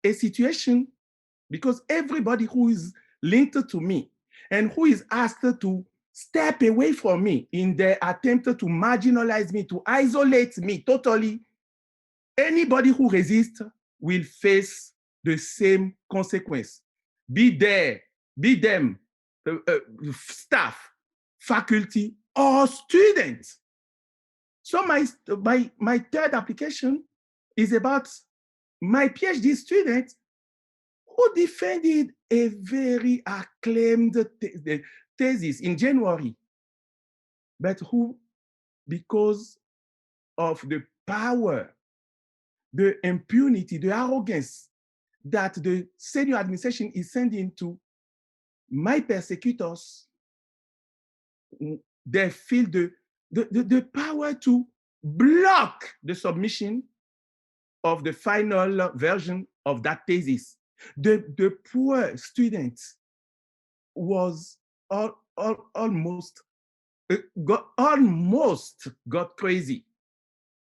a situation, because everybody who is linked to me and who is asked to step away from me in their attempt to marginalize me, to isolate me totally, anybody who resists will face the same consequence. Be them, staff, faculty, or students. So my third application is about my PhD student who defended a very acclaimed thesis in January, but who, because of the power, the impunity, the arrogance that the senior administration is sending to my persecutors, they feel the power to block the submission of the final version of that thesis. The poor student was almost got crazy,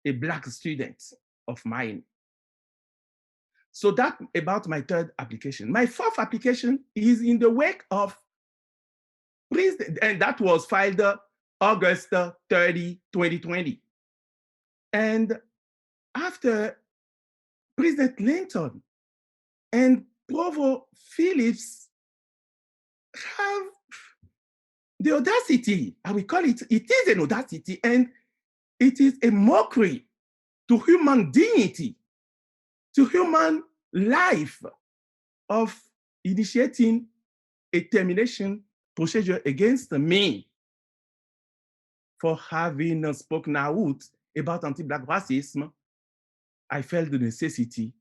a Black student of mine. So that about my third application. My fourth application is in the wake of President, and that was filed August 30, 2020. And after President Lenton and Prof Phillips have the audacity, I will call it, it is an audacity, and it is a mockery to human dignity, to human life, of initiating a termination procedure against me for having spoken out about anti-Black racism. I felt the necessity,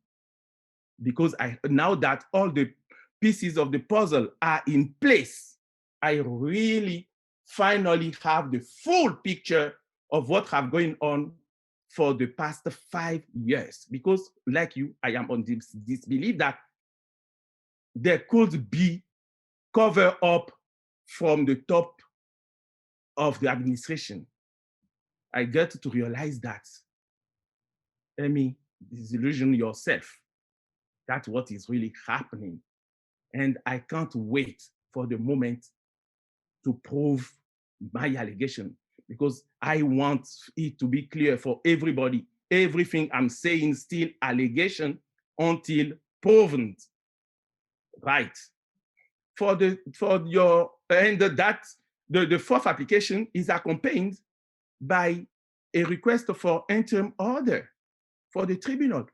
because now that all the pieces of the puzzle are in place, I really finally have the full picture of what have going on for the past 5 years. Because like you, I am on this belief that there could be cover up from the top of the administration. I get to realize that, Aimé, disillusion yourself. That's what is really happening. And I can't wait for the moment to prove my allegation, because I want it to be clear for everybody. Everything I'm saying still allegation until proven. Right. The fourth application is accompanied by a request for interim order for the tribunal,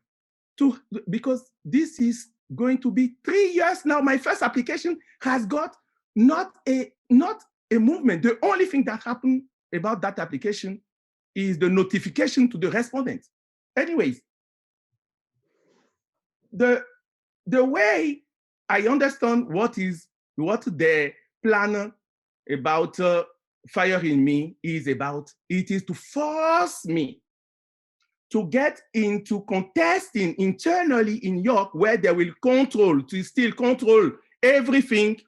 because this is going to be 3 years now. My first application has got not a movement. The only thing that happened about that application is the notification to the respondent. Anyways, the way I understand what the plan about firing me is about, it is to force me to get into contesting internally in York, where they will still control everything,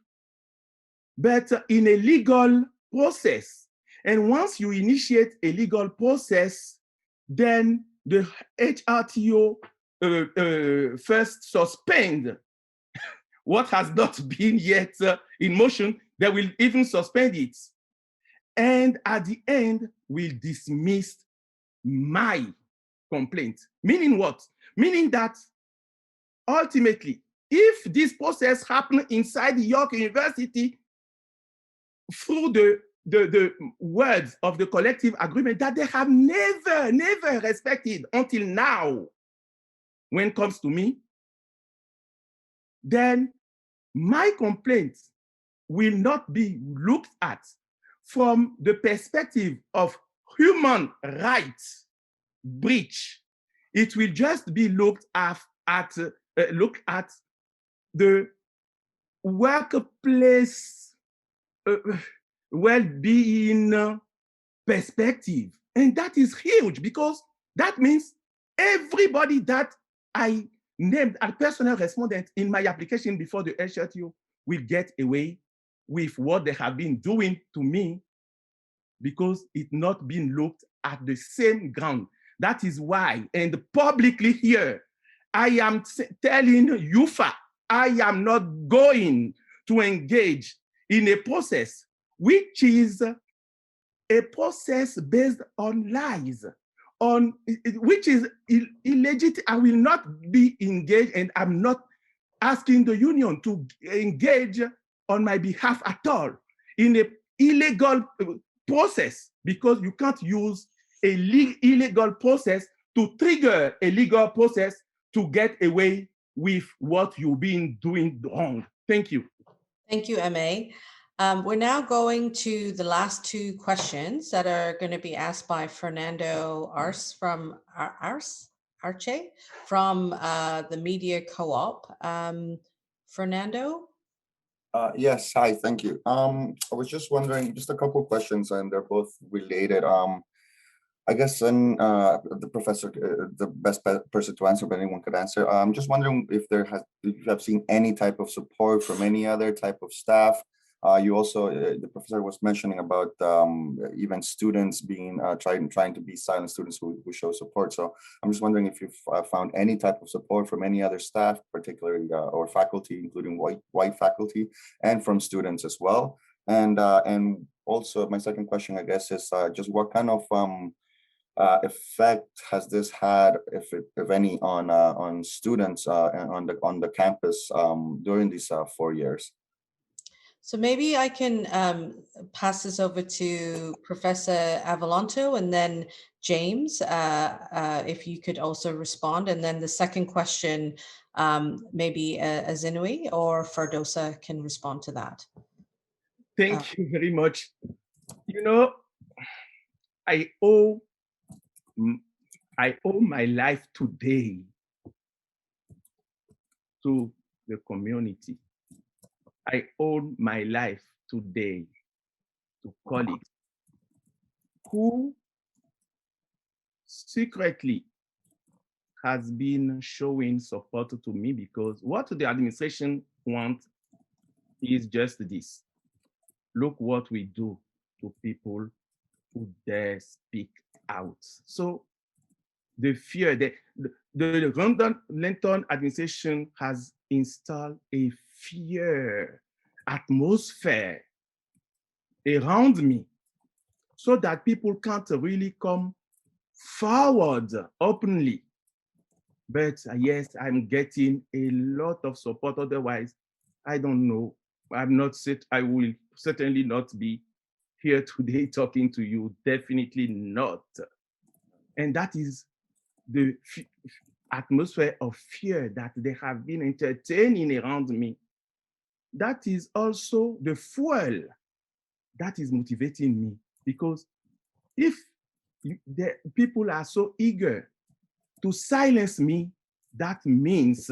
but in a legal process. And once you initiate a legal process, then the HRTO first suspend what has not been yet in motion. They will even suspend it. And at the end, will dismiss my complaint. Meaning what? Meaning that ultimately, if this process happened inside York University through the words of the collective agreement that they have never respected until now, when it comes to me, then my complaint will not be looked at from the perspective of human rights breach. It will just be looked at the workplace well-being perspective. And that is huge because that means everybody that I named as personal respondent in my application before the HRTO will get away with what they have been doing to me because it's not been looked at the same ground. That is why, and publicly here, I am telling UFA, I am not going to engage in a process which is a process based on lies, which is illegitimate. I will not be engaged, and I'm not asking the union to engage on my behalf at all in an illegal process, because you can't use a illegal process to trigger a legal process to get away with what you've been doing wrong. Thank you.
Thank you, Aimé. We're now going to the last two questions that are going to be asked by Fernando Arce from the Media Co-op. Fernando?
Yes, hi, thank you. I was just wondering, just a couple of questions, and they're both related. I guess the professor, the best person to answer, but anyone could answer. I'm just wondering if if you have seen any type of support from any other type of staff. You also, the professor was mentioning about even students being trying to be silent students who show support. So I'm just wondering if you've found any type of support from any other staff, particularly or faculty, including white faculty, and from students as well. And also my second question, I guess, is just what kind of effect has this had, if any, on students on the campus during these 4 years?
So maybe I can pass this over to Professor Avolonto, and then James, if you could also respond. And then the second question, maybe Azinwi or Fardosa can respond to that.
Thank you very much. You know, I owe my life today to the community. I owe my life today to colleagues who secretly has been showing support to me, because what the administration wants is just this. Look what we do to people who dare speak out. So the fear, the Rhonda Lenton administration has installed a fear atmosphere around me so that people can't really come forward openly. But yes, I'm getting a lot of support. Otherwise, I don't know. I will certainly not be here today talking to you. Definitely not. And that is the atmosphere of fear that they have been entertaining around me. That is also the fuel that is motivating me, because if the people are so eager to silence me, that means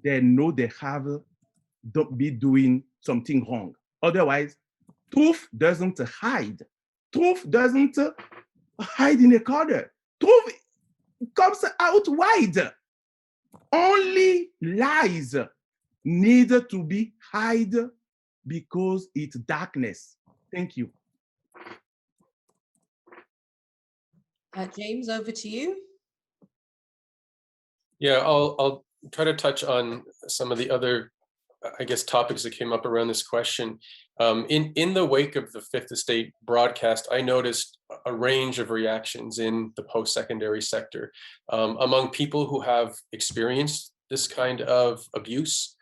they know they have to be doing something wrong. Otherwise, truth doesn't hide. Truth doesn't hide in a corner. Truth comes out wide. Only lies need to be hid because it's darkness. Thank you.
James, over to you.
Yeah, I'll try to touch on some of the other, I guess, topics that came up around this question. In the wake of the Fifth Estate broadcast, I noticed a range of reactions in the post-secondary sector among people who have experienced this kind of abuse,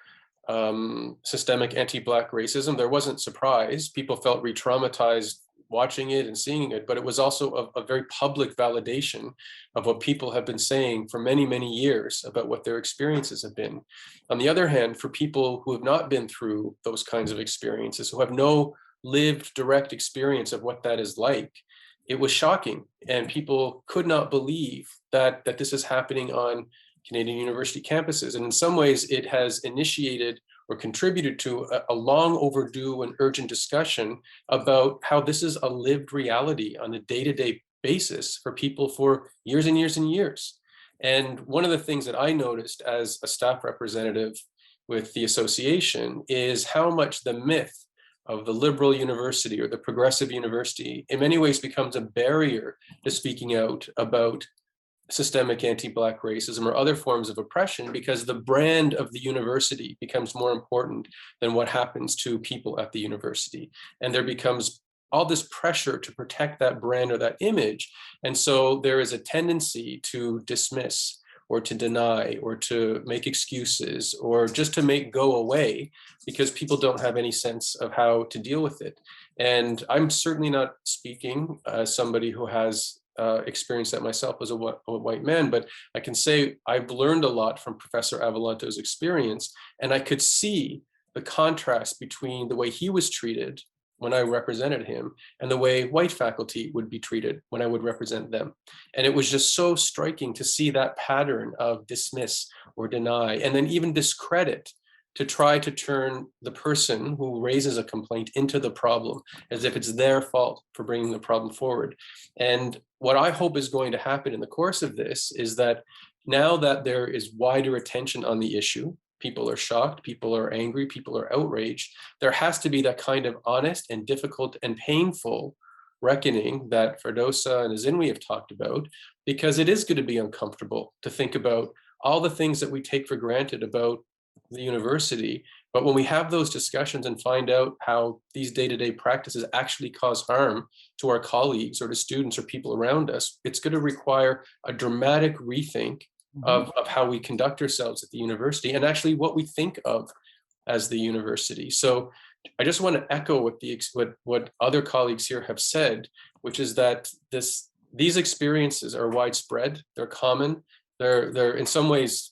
systemic anti-Black racism. There wasn't surprise. People felt re-traumatized watching it and seeing it, but it was also a very public validation of what people have been saying for many, many years about what their experiences have been. On the other hand, for people who have not been through those kinds of experiences, who have no lived direct experience of what that is like, it was shocking. And people could not believe that this is happening on Canadian university campuses. And in some ways, it has initiated or contributed to a long overdue and urgent discussion about how this is a lived reality on a day-to-day basis for people for years and years and years. And one of the things that I noticed as a staff representative with the association is how much the myth of the liberal university or the progressive university in many ways becomes a barrier to speaking out about systemic anti-Black racism or other forms of oppression, because the brand of the university becomes more important than what happens to people at the university. And there becomes all this pressure to protect that brand or that image. And so there is a tendency to dismiss or to deny or to make excuses or just to make go away because people don't have any sense of how to deal with it. And I'm certainly not speaking as somebody who has experienced that myself as a white man, but I can say I've learned a lot from Professor Avolonto's experience, and I could see the contrast between the way he was treated when I represented him and the way white faculty would be treated when I would represent them. And it was just so striking to see that pattern of dismiss or deny, and then even discredit, to try to turn the person who raises a complaint into the problem as if it's their fault for bringing the problem forward. And what I hope is going to happen in the course of this is that now that there is wider attention on the issue, people are shocked, people are angry, people are outraged, there has to be that kind of honest and difficult and painful reckoning that Fardosa and Azinwi have talked about, because it is going to be uncomfortable to think about all the things that we take for granted about the university. But when we have those discussions and find out how these day-to-day practices actually cause harm to our colleagues or to students or people around us, it's going to require a dramatic rethink of how we conduct ourselves at the university and actually what we think of as the university. So I just want to echo what other colleagues here have said, which is that these experiences are widespread, they're common, they're in some ways,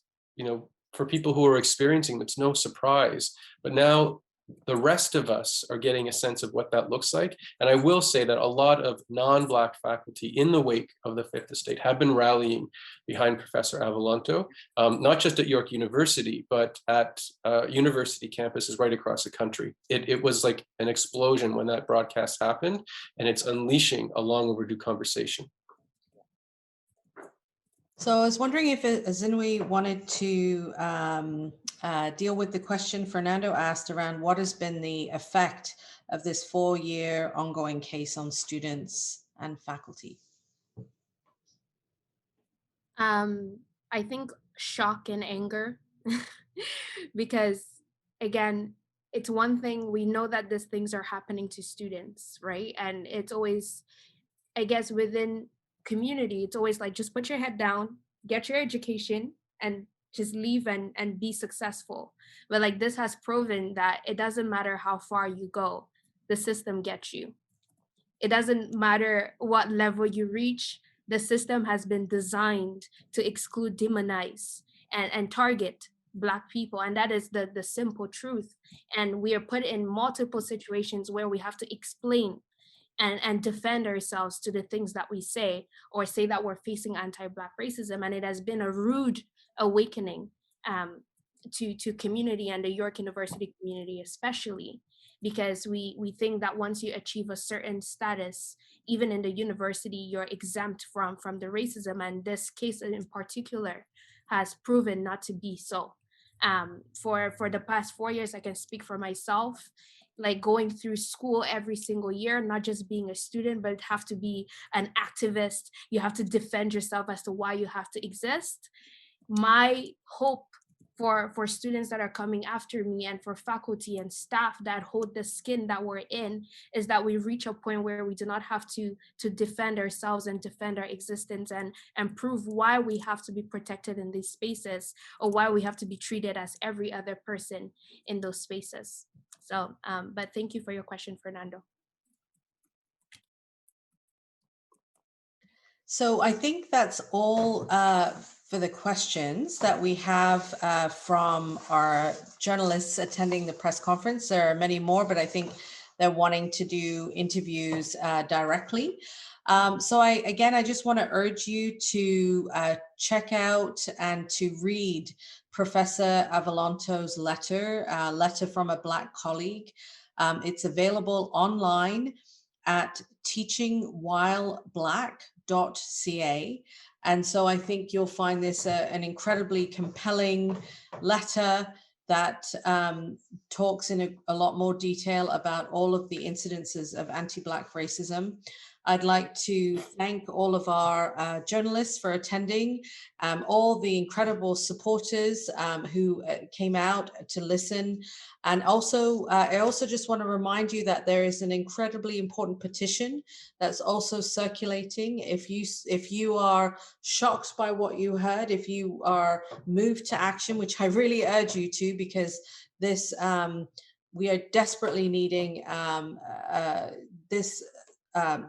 for people who are experiencing them, it's no surprise. But now the rest of us are getting a sense of what that looks like. And I will say that a lot of non-Black faculty in the wake of the Fifth Estate have been rallying behind Professor Avolonto, not just at York University, but at university campuses right across the country. It was like an explosion when that broadcast happened, and it's unleashing a long overdue conversation.
So I was wondering if Azinwi wanted to deal with the question Fernando asked around what has been the effect of this 4-year ongoing case on students and faculty.
I think shock and anger, because again, it's one thing, we know that these things are happening to students, right? And it's always, I guess, within community, it's always like, just put your head down, get your education, and just leave and be successful. But like, this has proven that it doesn't matter how far you go, the system gets you. It doesn't matter what level you reach, the system has been designed to exclude, demonize, and target Black people. And that is the simple truth. And we are put in multiple situations where we have to explain and defend ourselves to the things that we say, or say that we're facing anti-Black racism. And it has been a rude awakening to community, and the York University community especially, because we think that once you achieve a certain status, even in the university, you're exempt from the racism. And this case in particular has proven not to be so. For the past 4 years, I can speak for myself, like going through school every single year, not just being a student, but have to be an activist. You have to defend yourself as to why you have to exist. My hope for students that are coming after me, and for faculty and staff that hold the skin that we're in, is that we reach a point where we do not have to defend ourselves and defend our existence and prove why we have to be protected in these spaces, or why we have to be treated as every other person in those spaces. So, but thank you for your question, Fernando.
So I think that's all for the questions that we have from our journalists attending the press conference. There are many more, but I think they're wanting to do interviews directly. So I just want to urge you to check out and to read Professor Avolonto's letter, Letter from a Black Colleague. It's available online at teachingwhileblack.ca. And so I think you'll find this an incredibly compelling letter that talks in a lot more detail about all of the incidences of anti-Black racism. I'd like to thank all of our journalists for attending, all the incredible supporters who came out to listen. And also, I also just want to remind you that there is an incredibly important petition that's also circulating. If you are shocked by what you heard, if you are moved to action, which I really urge you to, because this we are desperately needing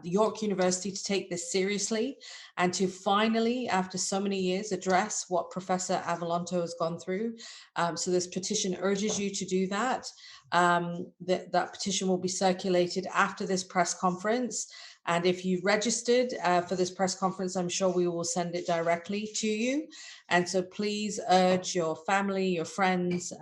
York University to take this seriously and to finally, after so many years, address what Professor Avolonto has gone through. So this petition urges you to do that. That petition will be circulated after this press conference. And if you registered for this press conference, I'm sure we will send it directly to you. And so please urge your family, your friends,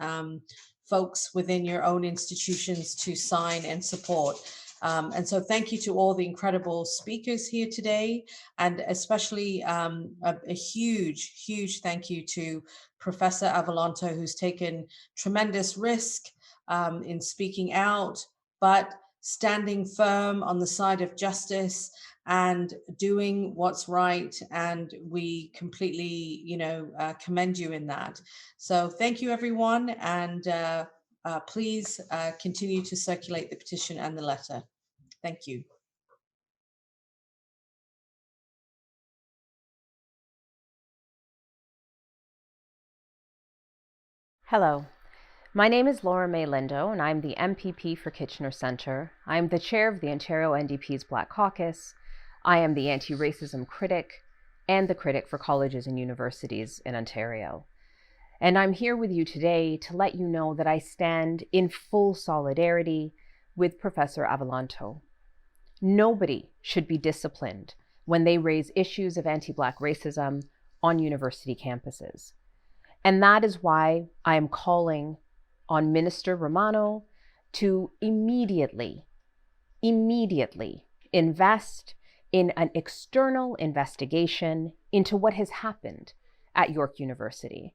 folks within your own institutions to sign and support. And so thank you to all the incredible speakers here today, and especially a huge thank you to Professor Avolonto, who's taken tremendous risk in speaking out, but standing firm on the side of justice and doing what's right. And we completely, commend you in that. So thank you, everyone. And please continue to circulate the petition and the letter. Thank you.
Hello, my name is Laura May Lindo, and I'm the MPP for Kitchener Centre. I am the chair of the Ontario NDP's Black Caucus. I am the anti-racism critic and the critic for colleges and universities in Ontario. And I'm here with you today to let you know that I stand in full solidarity with Professor Avolonto. Nobody should be disciplined when they raise issues of anti-Black racism on university campuses. And that is why I am calling on Minister Romano to immediately invest in an external investigation into what has happened at York University.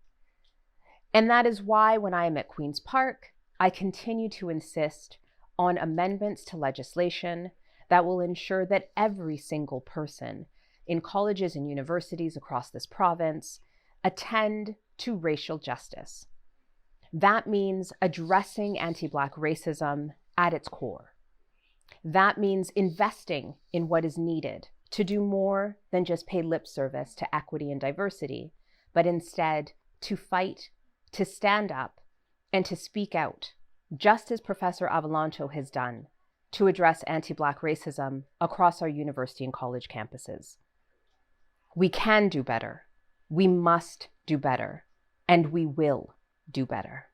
And that is why when I am at Queen's Park, I continue to insist on amendments to legislation that will ensure that every single person in colleges and universities across this province attend to racial justice. That means addressing anti-Black racism at its core. That means investing in what is needed to do more than just pay lip service to equity and diversity, but instead to fight, to stand up, and to speak out, just as Professor Avolonto has done, to address anti-Black racism across our university and college campuses. We can do better. We must do better. And we will do better.